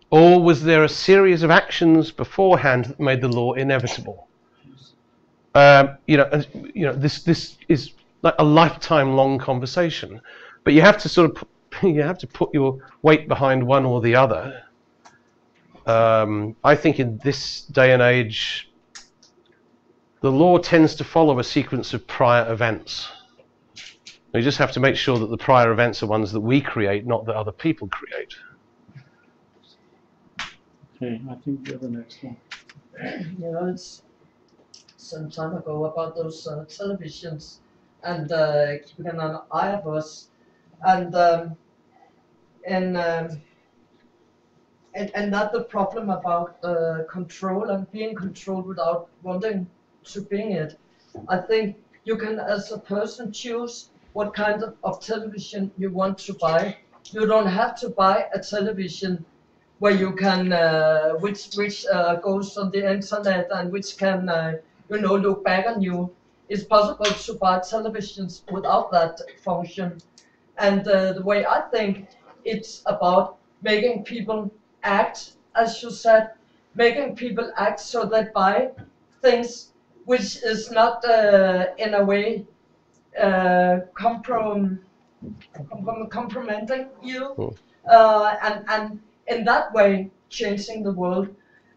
Or was there a series of actions beforehand that made the law inevitable? This is like a lifetime-long conversation, but you have to sort of put your weight behind one or the other. I think in this day and age, the law tends to follow a sequence of prior events. We just have to make sure that the prior events are ones that we create, not that other people create. Okay, I think you're the next one. You know, it's some time ago about those televisions and keeping an eye of us, and not the problem about control and being controlled without wanting to be it. I think you can, as a person, choose what kind of television you want to buy. You don't have to buy a television where you can, which goes on the internet and which can, look back on you. It's possible to buy televisions without that function. And the way I think it's about making people act, as you said, making people act so they buy things which is not in a way compromising you, and in that way changing the world.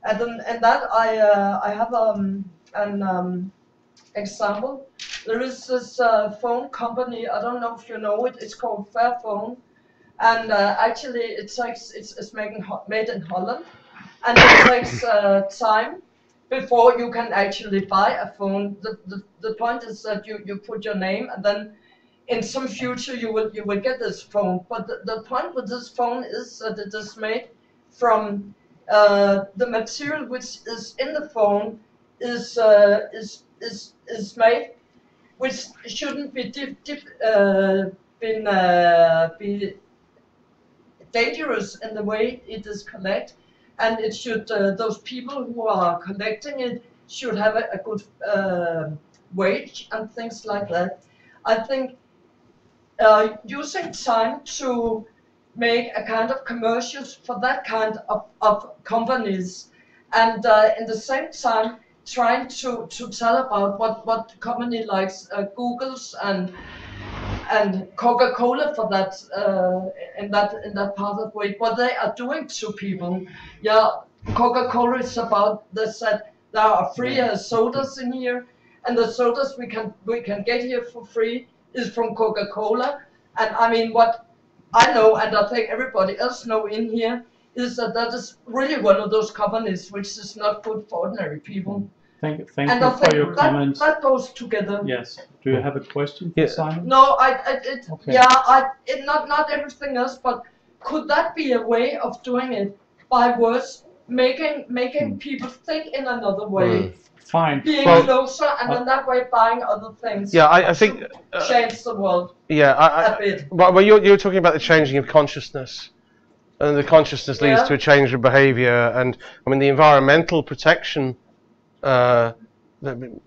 And that I have an example. There is this phone company, I don't know if you know it, it's called Fairphone, and actually it's made in Holland, and it takes time before you can actually buy a phone. The point is that you put your name, and then in some future you will get this phone. But the point with this phone is that it is made from the material which is in the phone is made, which shouldn't be dangerous in the way it is collected, and it should those people who are collecting it should have a good wage and things like that. I think using time to make a kind of commercials for that kind of companies, and in the same time trying to tell about what company likes Google's and Coca-Cola for that in that part of way, what they are doing to people. Yeah, Coca-Cola is about, they said there are free sodas in here, and the sodas we can get here for free is from Coca-Cola. And I mean, what I know, and I think everybody else know in here, is that is really one of those companies which is not good for ordinary people. Thank you for your comments. That goes together. Yes. Do you have a question, Simon? No, okay. Not everything else, but could that be a way of doing it by words, making people think in another way? Fine. Being closer, and in that way buying other things. Yeah, I think change the world. Yeah, a bit. Well, you're talking about the changing of consciousness, and the consciousness leads to a change of behaviour. And I mean, the environmental protection.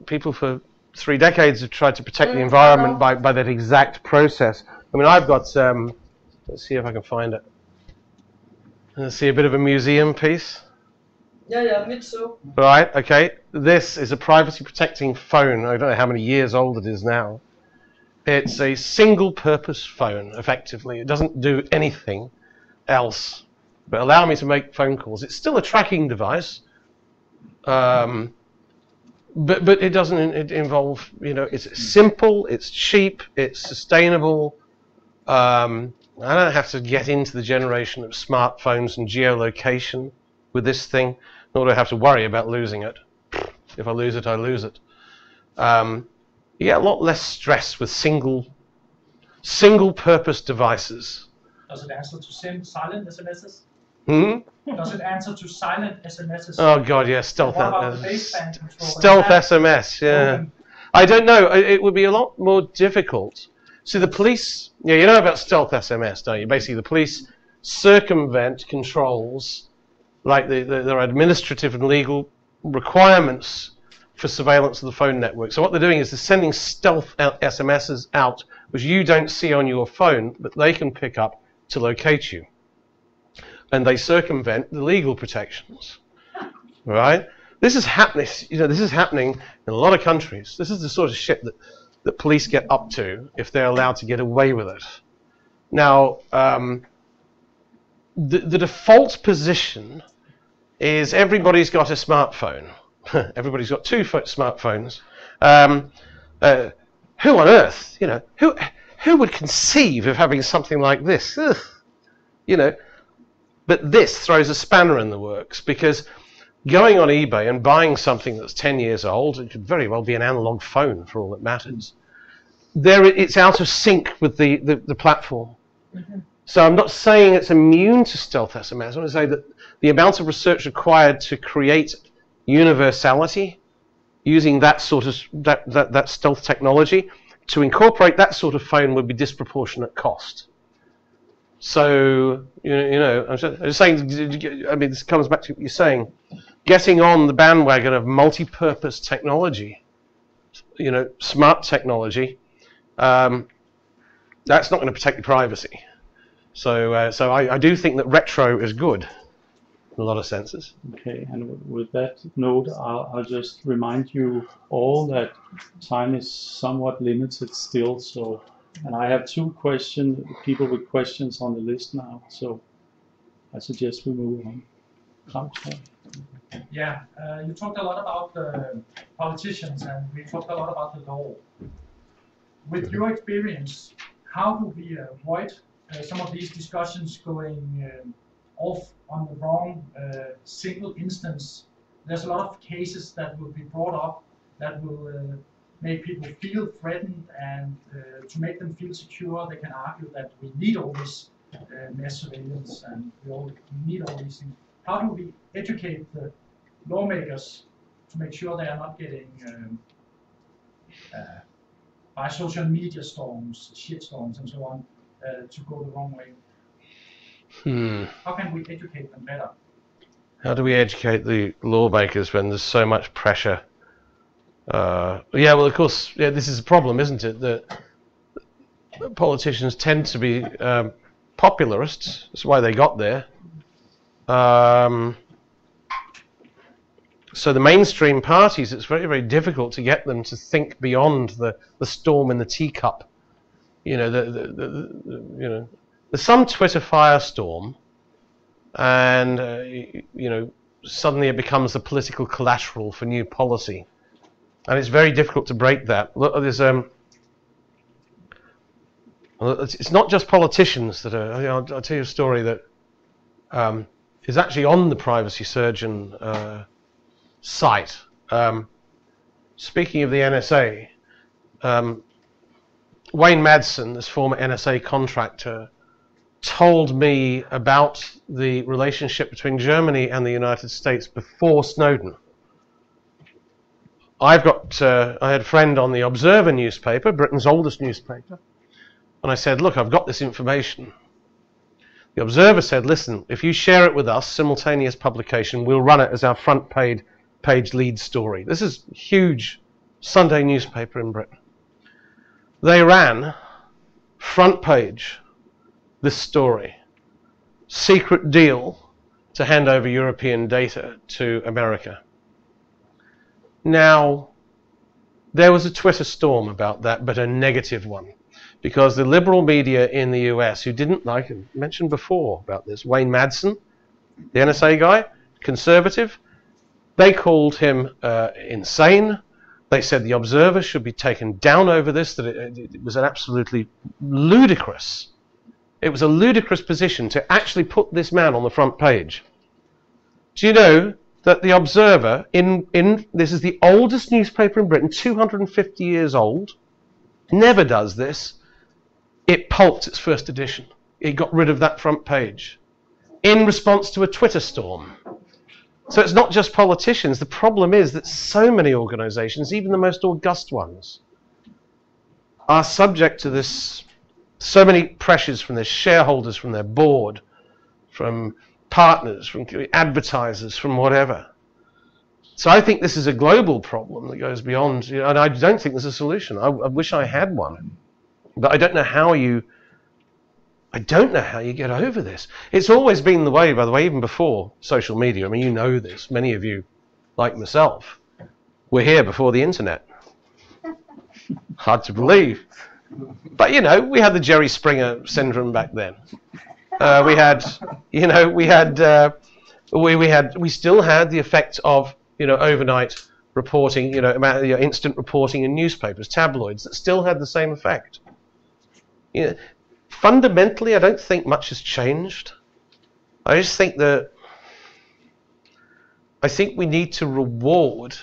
People for 3 decades have tried to protect the environment by that exact process. I mean, I've got, let's see if I can find it. Let's see, a bit of a museum piece. Yeah, me too. Right, okay. This is a privacy protecting phone. I don't know how many years old it is now. It's a single-purpose phone, effectively. It doesn't do anything else but allow me to make phone calls. It's still a tracking device, but it doesn't involve, you know, it's simple, it's cheap, it's sustainable. I don't have to get into the generation of smartphones and geolocation with this thing, nor do I have to worry about losing it. If I lose it, I lose it. You get a lot less stress with single-purpose devices. Does it answer to silent SMSs? Hmm? Does it answer to silent SMSs? Oh God, yeah, stealth. What about the baseband control? Stealth SMS, yeah. I don't know. It would be a lot more difficult. See, the police, yeah, you know about stealth SMS, don't you? Basically, the police circumvent controls, like there are administrative and legal requirements for surveillance of the phone network. So what they're doing is they're sending stealth SMSs out, which you don't see on your phone, but they can pick up to locate you. And they circumvent the legal protections, right? This is happening, you know, this is happening in a lot of countries. This is the sort of shit that police get up to if they're allowed to get away with it. Now, the default position is everybody's got a smartphone. Everybody's got two smartphones. Who on earth, you know, who would conceive of having something like this? Ugh, you know, but this throws a spanner in the works, because going on eBay and buying something that's 10 years old, it could very well be an analog phone for all that matters. It's out of sync with the platform. Mm-hmm. So I'm not saying it's immune to stealth SMS. I want to say that the amount of research required to create universality using that sort of that stealth technology, to incorporate that sort of phone would be disproportionate cost. So you know, I'm just saying. I mean, this comes back to what you're saying. Getting on the bandwagon of multi-purpose technology, you know, smart technology, that's not going to protect your privacy. So I do think that retro is good in a lot of senses. Okay, and with that note, I'll just remind you all that time is somewhat limited still. So, and I have two people with questions on the list now. So I suggest we move on. Yeah, you talked a lot about the politicians, and we talked a lot about the law. With your experience, how do we avoid some of these discussions going off on the wrong single instance? There's a lot of cases that will be brought up that will make people feel threatened, and to make them feel secure, they can argue that we need all this mass surveillance and we need all these things. How do we educate the lawmakers to make sure they are not getting by social media storms, shitstorms, and so on, to go the wrong way? How can we educate them better? How do we educate the lawmakers when there's so much pressure? Yeah, well, of course, yeah, this is a problem, isn't it? That politicians tend to be popularists. That's why they got there. So the mainstream parties, it's very, very difficult to get them to think beyond the storm in the teacup. You know, you know, there's some Twitter firestorm, and you know, suddenly it becomes the political collateral for new policy, and it's very difficult to break that. Look, there's it's not just politicians that are. I'll tell you a story that is actually on the Privacy Surgeon site. Speaking of the NSA, Wayne Madsen, this former NSA contractor, told me about the relationship between Germany and the United States before Snowden. I had a friend on the Observer newspaper, Britain's oldest newspaper, and I said, look, I've got this information. The Observer said, listen, if you share it with us, simultaneous publication, we'll run it as our front page lead story. This is a huge Sunday newspaper in Britain. They ran front page this story: secret deal to hand over European data to America. Now, There was a Twitter storm about that, but a negative one. Because the liberal media in the US, who didn't like, I mentioned before about this, Wayne Madsen, the NSA guy, conservative, they called him insane. They said the Observer should be taken down over this, that it was an absolutely ludicrous. It was a ludicrous position to actually put this man on the front page. Do you know that the Observer, this is the oldest newspaper in Britain, 250 years old, never does this. It pulped its first edition. It got rid of that front page in response to a Twitter storm. So it's not just politicians. The problem is that so many organizations, even the most august ones, are subject to this, so many pressures from their shareholders, from their board, from partners, from advertisers, from whatever. So I think this is a global problem that goes beyond, and I don't think there's a solution. I wish I had one, but I don't know how you get over this. It's always been the way, by the way, even before social media. I mean, you know this. Many of you, like myself, were here before the internet. Hard to believe. But, you know, we had the Jerry Springer syndrome back then. We still had the effect of, overnight reporting, instant reporting in newspapers, tabloids, that still had the same effect. Fundamentally, I don't think much has changed. I just think we need to reward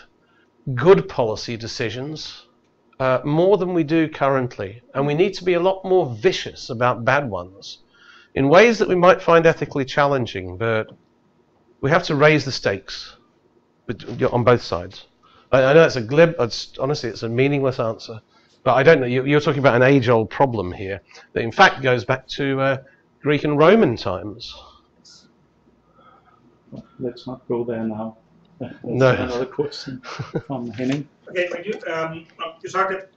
good policy decisions more than we do currently, and we need to be a lot more vicious about bad ones in ways that we might find ethically challenging, but we have to raise the stakes on both sides. I know it's a glib, honestly, it's a meaningless answer, but I don't know, you're talking about an age-old problem here that in fact goes back to Greek and Roman times. Let's not go there now. No. Another question from Henning. Okay, when you talked a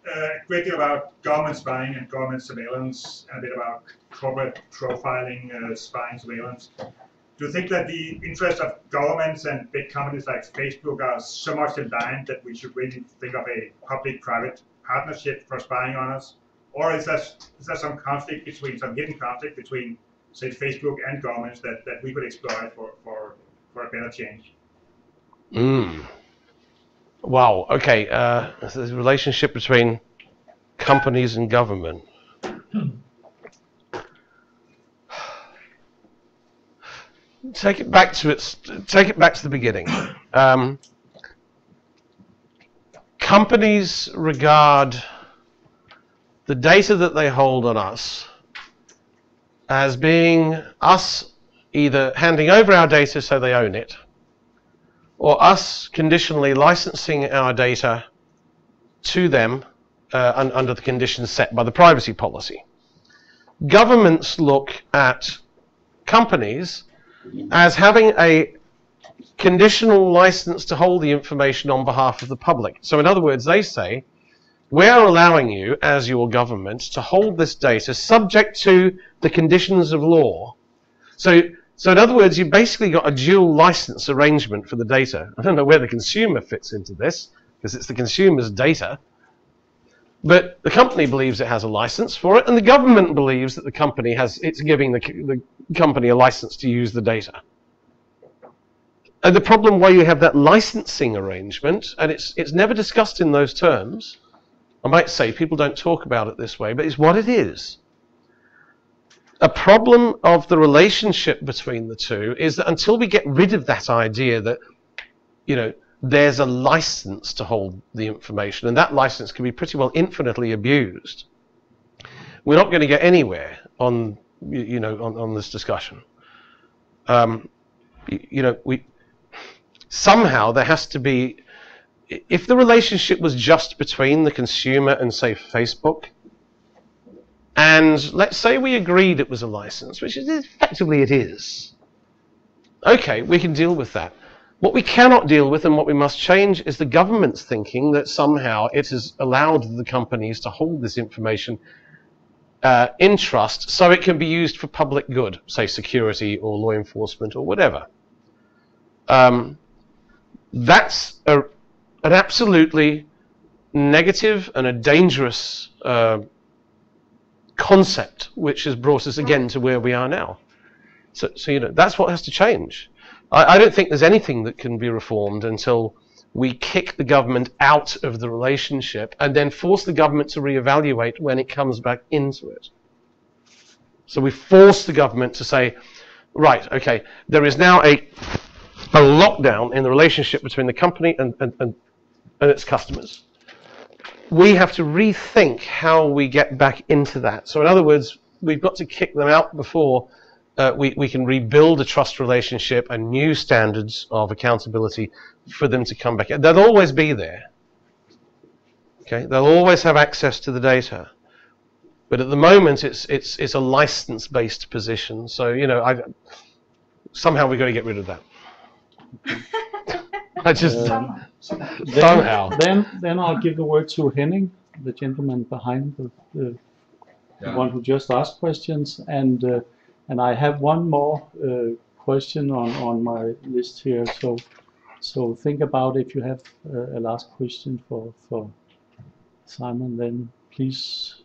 great deal about government spying and government surveillance, and a bit about corporate profiling, spying, surveillance. Do you think that the interests of governments and big companies like Facebook are so much aligned that we should really think of a public-private partnership for spying on us? Or is there some conflict between, some hidden conflict between, say, Facebook and governments that we could exploit for a better change? Wow, okay. There's a relationship between companies and government. Take it back to the beginning. Companies regard the data that they hold on us as being us either handing over our data so they own it, or us conditionally licensing our data to them under the conditions set by the privacy policy. Governments look at companies as having a conditional license to hold the information on behalf of the public. So in other words, they say, we're allowing you, as your government, to hold this data subject to the conditions of law. So in other words, you've basically got a dual license arrangement for the data. I don't know where the consumer fits into this, because it's the consumer's data. But the company believes it has a license for it, and the government believes that the company it's giving the company a license to use the data. And the problem why you have that licensing arrangement, and it's never discussed in those terms, I might say people don't talk about it this way, but it's what it is. A problem of the relationship between the two is that until we get rid of that idea that, there's a license to hold the information, and that license can be pretty well infinitely abused, we're not going to get anywhere on, on this discussion. Somehow there has to be, if the relationship was just between the consumer and, say, Facebook, and let's say we agreed it was a license, which is effectively it is. Okay, we can deal with that. What we cannot deal with and what we must change is the government's thinking that somehow it has allowed the companies to hold this information in trust so it can be used for public good, say security or law enforcement or whatever. That's an absolutely negative and a dangerous concept, which has brought us again to where we are now. So you know, that's what has to change. I don't think there's anything that can be reformed until we kick the government out of the relationship and then force the government to reevaluate when it comes back into it. So we force the government to say, right, okay, there is now a lockdown in the relationship between the company and its customers. We have to rethink how we get back into that. So in other words, we've got to kick them out before we can rebuild a trust relationship and new standards of accountability for them to come back. They'll always be there. Okay, they'll always have access to the data. But at the moment, it's a license-based position. So you know, somehow we've got to get rid of that. I just somehow. Then I'll give the word to Henning, the gentleman behind the one who just asked questions, and I have one more question on my list here. So think about if you have a last question for Simon, then please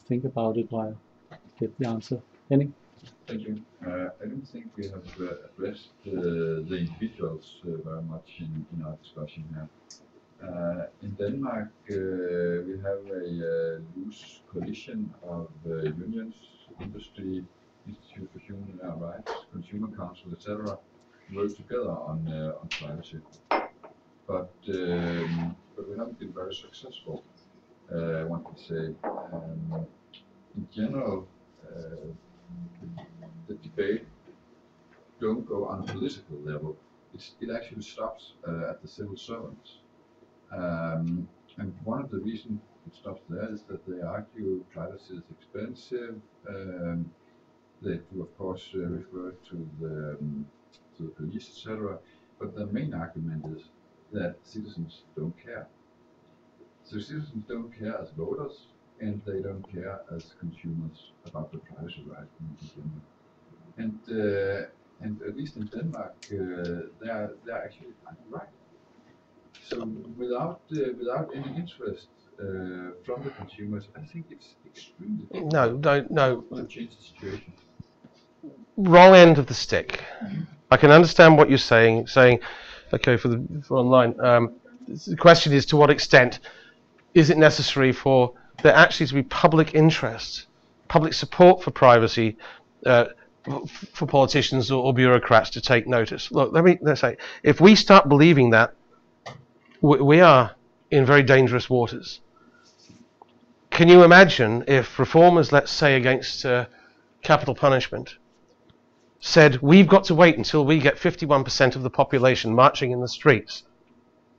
think about it while I get the answer. Henning? Thank you. I don't think we have addressed the individuals very much in our discussion here. In Denmark, we have a loose coalition of unions, industry, Institute for Human Rights, Consumer Council, etc., work together on privacy. But we haven't been very successful, one could say. In general, the debate don't go on a political level. It actually stops at the civil servants. And one of the reasons it stops there is that they argue privacy is expensive. They do, of course, refer to the police, etc. But the main argument is that citizens don't care. So citizens don't care as voters, and they don't care as consumers about the privacy right in general. And at least in Denmark, they're actually right. So without any interest from the consumers, I think it's extremely difficult to change the situation. Wrong end of the stick. I can understand what you're saying, okay, for online. The question is, to what extent is it necessary for there actually to be public interest, public support for privacy, for politicians or bureaucrats to take notice? Look, let's say, if we start believing that, we are in very dangerous waters. Can you imagine if reformers, let's say, against capital punishment, said we've got to wait until we get 51% of the population marching in the streets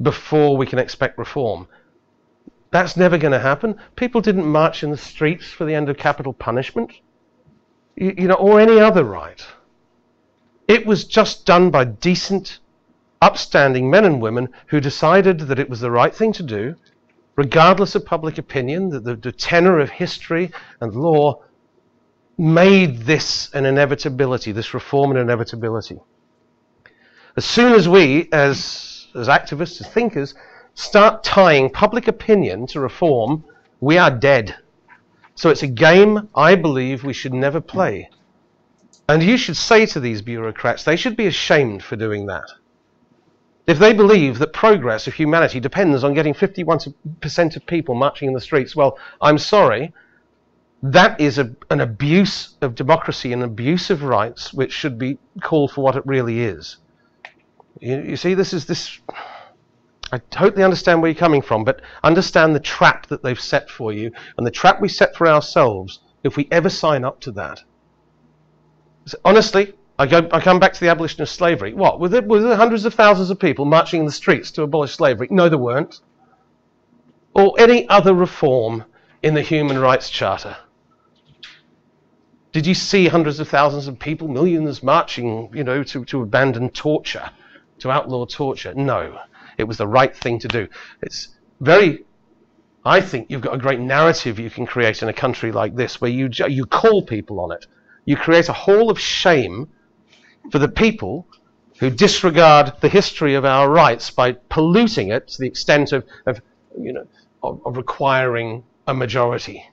before we can expect reform? That's never going to happen. People didn't march in the streets for the end of capital punishment, you know, or any other right. It was just done by decent, upstanding men and women who decided that it was the right thing to do, regardless of public opinion, that the tenor of history and law made this an inevitability, this reform an inevitability. As soon as we, as activists, as thinkers, start tying public opinion to reform, we are dead. So it's a game I believe we should never play. And you should say to these bureaucrats, they should be ashamed for doing that. If they believe that progress of humanity depends on getting 51% of people marching in the streets, well, I'm sorry, that is an abuse of democracy, an abuse of rights, which should be called for what it really is. You see, I totally understand where you're coming from, but understand the trap that they've set for you, and the trap we set for ourselves if we ever sign up to that. So, honestly, I come back to the abolition of slavery. What? Were there hundreds of thousands of people marching in the streets to abolish slavery? No, there weren't. Or any other reform in the Human Rights Charter. Did you see hundreds of thousands of people, millions marching, you know, to abandon torture, to outlaw torture? No. It was the right thing to do. It's very, I think you've got a great narrative you can create in a country like this where you call people on it. You create a hall of shame for the people who disregard the history of our rights by polluting it to the extent of you know, of requiring a majority.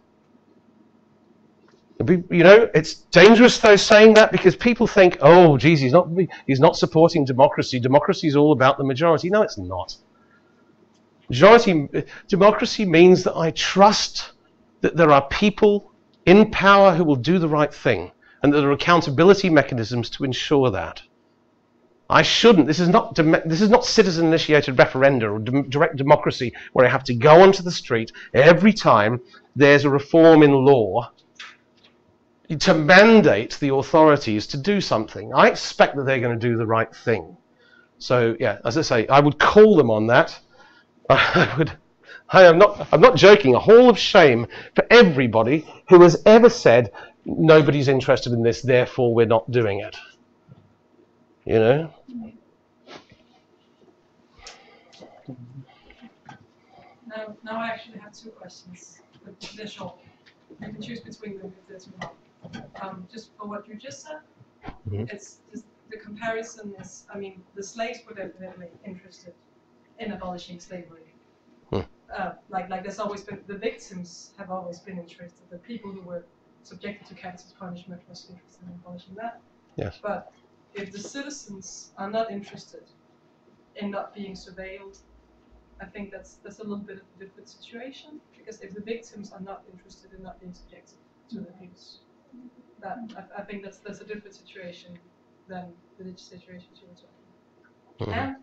You know, it's dangerous though saying that, because people think, oh, geez, he's not supporting democracy. Democracy is all about the majority. No, it's not. Democracy means that I trust that there are people in power who will do the right thing, and that there are accountability mechanisms to ensure that. I shouldn't. This is not citizen-initiated referenda or direct democracy where I have to go onto the street every time there's a reform in law to mandate the authorities to do something. I expect that they're going to do the right thing. So yeah, as I say, I would call them on that. I'm not joking. A hall of shame for everybody who has ever said nobody's interested in this, therefore we're not doing it. You know? Now I actually have two questions, but they're short. You can choose between them if they're too long. Just for what you just said, it's just, the comparison is, I mean, the slaves were definitely interested in abolishing slavery. Like there's always been, the victims have always been interested. The people who were subjected to capital punishment was interested in abolishing that. Yes. But if the citizens are not interested in not being surveilled, I think that's a little bit of a different situation, because if the victims are not interested in not being subjected to the abuse, that I think that's a different situation than the situation you were talking about. And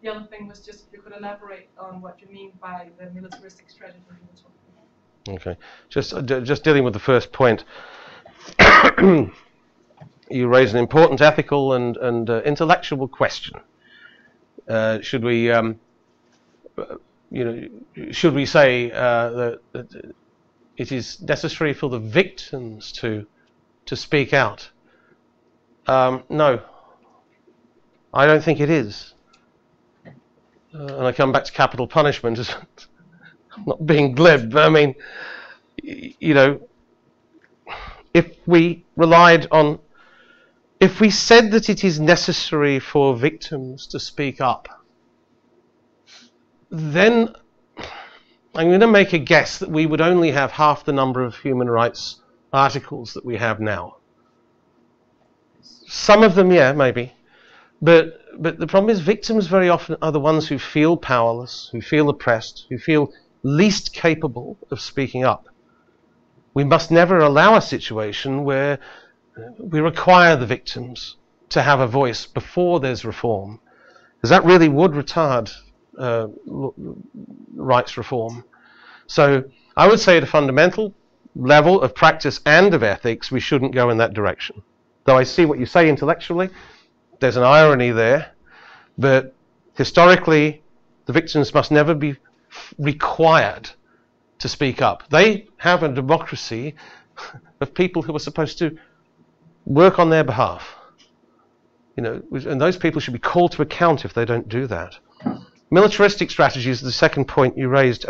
the other thing was just if you could elaborate on what you mean by the militaristic strategy you were talking about. Okay, just dealing with the first point. You raise an important ethical and intellectual question. Should we, should we say that it is necessary for the victims to speak out? No, I don't think it is. And I come back to capital punishment. I'm not being glib, but I mean, you know, if we relied on, if we said that it is necessary for victims to speak up, then I'm going to make a guess that we would only have half the number of human rights articles that we have now. Some of them, yeah, maybe. But the problem is victims very often are the ones who feel powerless, who feel oppressed, who feel least capable of speaking up. We must never allow a situation where we require the victims to have a voice before there's reform, because that really would retard rights reform. So I would say at a fundamental level of practice and of ethics, we shouldn't go in that direction. Though I see what you say intellectually, there's an irony there, but historically the victims must never be required to speak up. They have a democracy of people who are supposed to work on their behalf. You know, and those people should be called to account if they don't do that. Militaristic strategies is the second point you raised.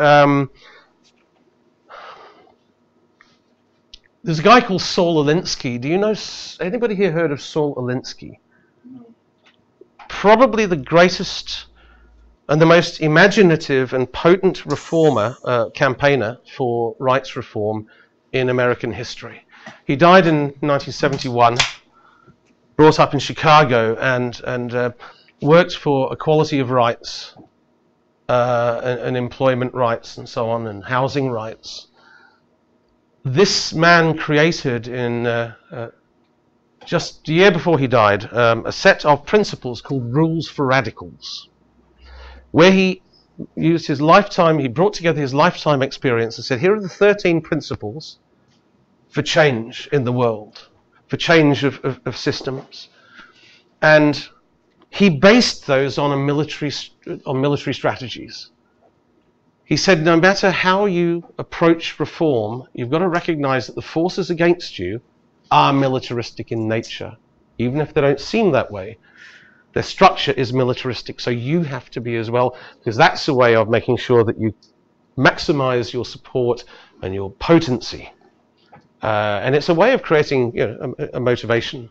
There's a guy called Saul Alinsky. Do you know, anybody here heard of Saul Alinsky? No. Probably the greatest and the most imaginative and potent reformer, campaigner for rights reform in American history. He died in 1971, brought up in Chicago, and worked for equality of rights and employment rights and so on, and housing rights. This man created in just a year before he died a set of principles called Rules for Radicals, where he used his lifetime, he brought together his lifetime experience and said, here are the 13 principles for change in the world, for change of systems. And he based those on military strategies. He said, no matter how you approach reform, you've got to recognize that the forces against you are militaristic in nature, even if they don't seem that way. Their structure is militaristic, so you have to be as well, because that's a way of making sure that you maximize your support and your potency. And it's a way of creating, you know, a motivation.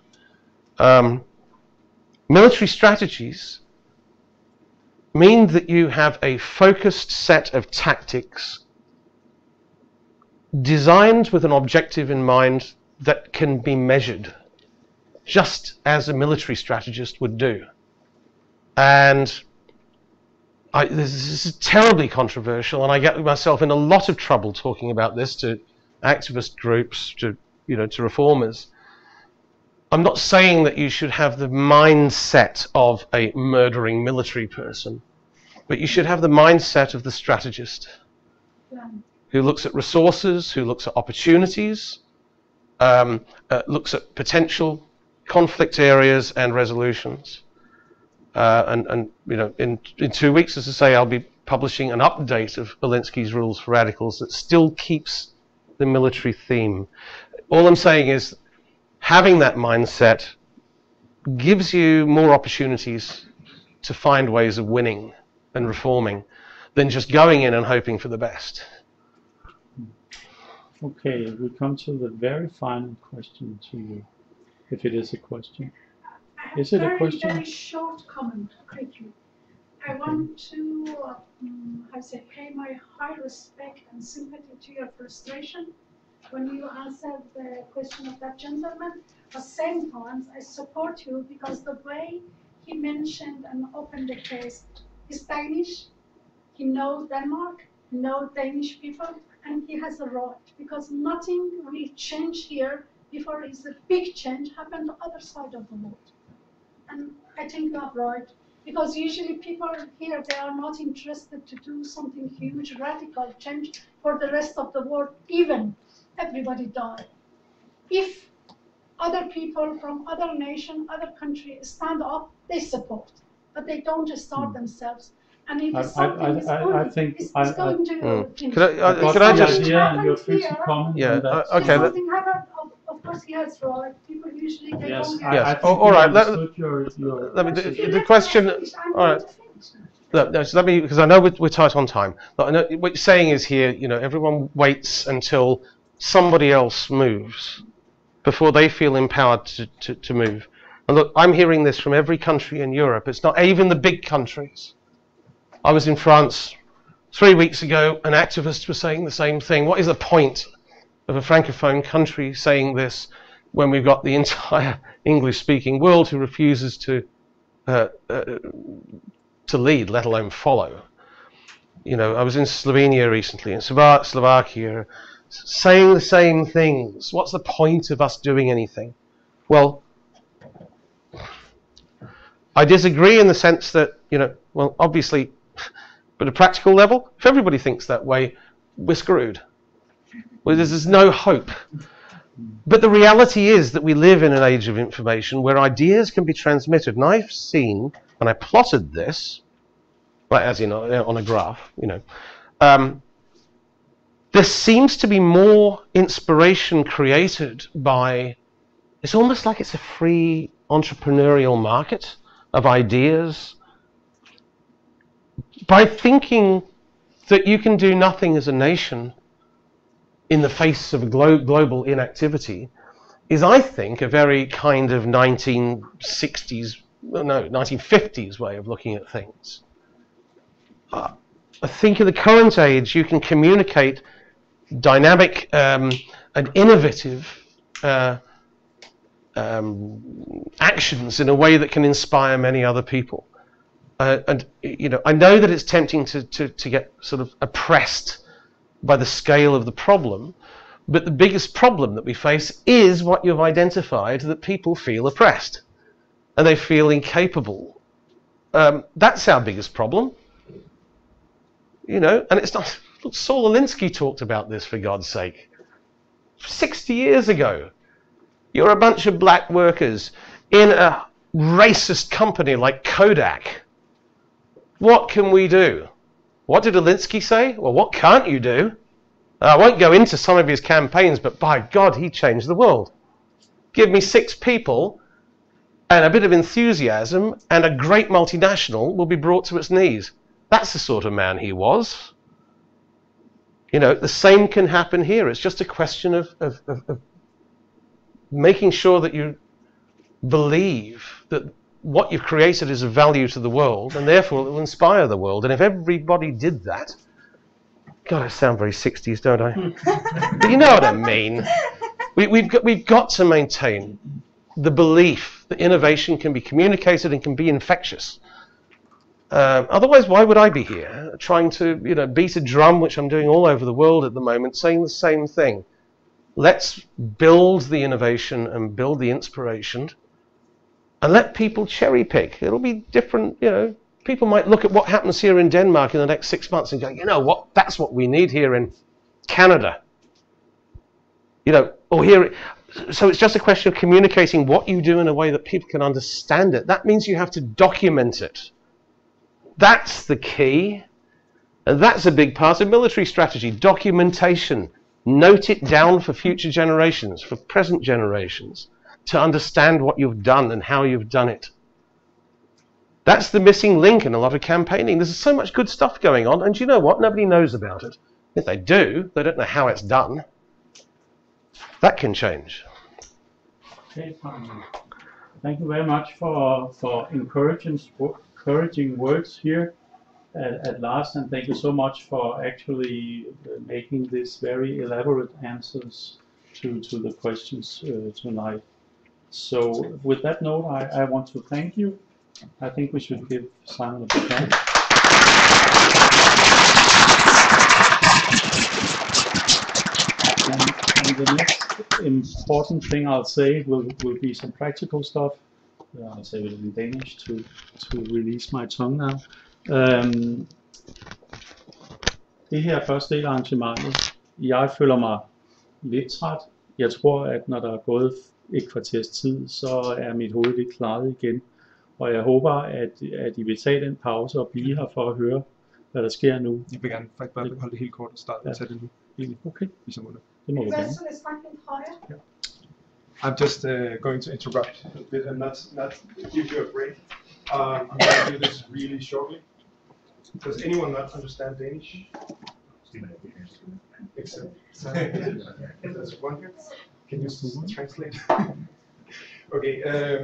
Military strategies mean that you have a focused set of tactics designed with an objective in mind that can be measured, just as a military strategist would do. And this is terribly controversial, and I get myself in a lot of trouble talking about this to activist groups, to reformers. I'm not saying that you should have the mindset of a murdering military person, but you should have the mindset of the strategist, who looks at resources, who looks at opportunities, looks at potential conflict areas and resolutions. And in 2 weeks, as I say, I'll be publishing an update of Alinsky's Rules for Radicals that still keeps the military theme. All I'm saying is having that mindset gives you more opportunities to find ways of winning and reforming than just going in and hoping for the best. Okay, we come to the very final question to you, if it is a question. Is it a question? Very short comment, quickly. I want to, pay my high respect and sympathy to your frustration when you answered the question of that gentleman. At the same time, I support you because the way he mentioned and opened the case is Danish. He knows Denmark, he knows Danish people, and he has a right, because nothing will change here before it's a big change happen on the other side of the world. And I think you are right, because usually people here, they are not interested to do something huge, radical change for the rest of the world, even everybody die. If other people from other nation, other countries stand up, they support, but they don't start themselves. And if something is going, it's going to finish. Could I just... and you're free to comment on that. Okay. If something happens, of course he has right. People usually, they don't get Yes. I All right. Let me. The question. All right. Look, no, so let me, because I know we're tight on time. But I know what you're saying is here. Everyone waits until somebody else moves before they feel empowered to move. And look, I'm hearing this from every country in Europe. It's not even the big countries. I was in France 3 weeks ago, and activists were saying the same thing. What is the point of a francophone country saying this when we've got the entire English-speaking world who refuses to lead, let alone follow? I was in Slovenia recently, in Slovakia, saying the same things. What's the point of us doing anything? Well, I disagree in the sense that, well, obviously, but at a practical level, if everybody thinks that way, we're screwed. Well, there's no hope. But the reality is that we live in an age of information where ideas can be transmitted. And I've seen, and I plotted this, right, as in on a graph, there seems to be more inspiration created by, it's almost like it's a free entrepreneurial market of ideas, by thinking that you can do nothing as a nation in the face of a global inactivity is, I think, a very kind of 1950s way of looking at things. I think in the current age you can communicate dynamic and innovative actions in a way that can inspire many other people. And I know that it's tempting to get sort of oppressed by the scale of the problem, but the biggest problem that we face is what you've identified, that people feel oppressed and they feel incapable. That's our biggest problem. And it's not... Look, Saul Alinsky talked about this, for God's sake. 60 years ago. You're a bunch of black workers in a racist company like Kodak. What can we do? What did Alinsky say? Well, what can't you do? I won't go into some of his campaigns, but by God, he changed the world. Give me 6 people and a bit of enthusiasm, and a great multinational will be brought to its knees. That's the sort of man he was. The same can happen here. It's just a question of making sure that you believe that what you've created is of value to the world, and therefore it will inspire the world. And if everybody did that, God, I sound very 60s, don't I? But you know what I mean. We've got to maintain the belief that innovation can be communicated and can be infectious. Otherwise, why would I be here trying to, beat a drum, which I'm doing all over the world at the moment, saying the same thing? Let's build the innovation and build the inspiration, and let people cherry pick. It'll be different, People might look at what happens here in Denmark in the next 6 months and go, you know what, that's what we need here in Canada. Or here. So it's just a question of communicating what you do in a way that people can understand it. That means you have to document it. That's the key. And that's a big part of military strategy, documentation. Note it down for future generations, for present generations, to understand what you've done and how you've done it. That's the missing link in a lot of campaigning. There's so much good stuff going on, and you know what? Nobody knows about it. If they do, they don't know how it's done. That can change. Okay, Simon. Thank you very much for encouraging words here at last, and thank you so much for actually making this very elaborate answers to the questions tonight. So with that note, I want to thank you. I think we should give Simon a big hand. And the next important thing I'll say will be some practical stuff. I'll say it in Danish to release my tongue now. Det her første del af arrangementet, jeg føler mig lidt træt. Jeg tror, at når der er gået et kvarters tid, så er mit hoved lidt klaret igen. Og jeg håber, at I vil tage den pause og blive her for at høre, hvad der sker nu. Jeg vil gerne faktisk bare holde det helt kort og starte med at tage det nu. Okay. Ligesom under. Det må vi gerne. I'm just going to interrupt a bit and not give you a break. I'm going to do this really shortly. Does anyone not understand Danish? Except there's one here. Can you translate? Okay,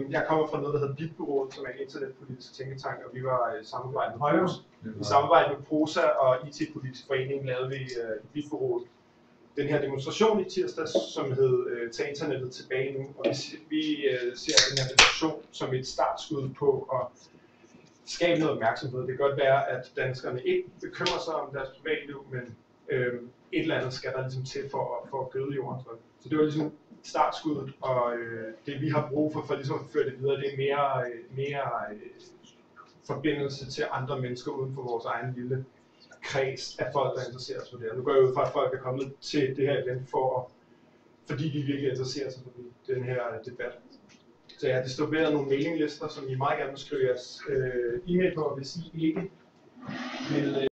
jeg kommer fra noget, der hedder BIT-bureauet, som er en internetpolitisk tænketank, og vi var i samarbejde med Højre. I samarbejde med PROSA og IT-politisk forening lavede vi BIT-bureauet den her demonstration i tirsdags, som hed Tag internettet tilbage nu. Og vi ser den her demonstration som et startskud på at skabe noget opmærksomhed. Det kan godt være, at danskerne ikke bekymrer sig om deres privatliv, men et eller andet skal der ligesom til for at gøde jorden. Så det var ligesom startskuddet, og det vi har brug for ligesom at føre det videre, det er mere forbindelse til andre mennesker uden for vores egen lille kreds af folk, der interesserer sig for det. Nu går jeg ud fra, at folk er kommet til det her event fordi de virkelig interesserer sig for den her debat. Så jeg har distribueret nogle mailinglister, som I meget gerne vil skrive jeres e-mail på, hvis I ikke vil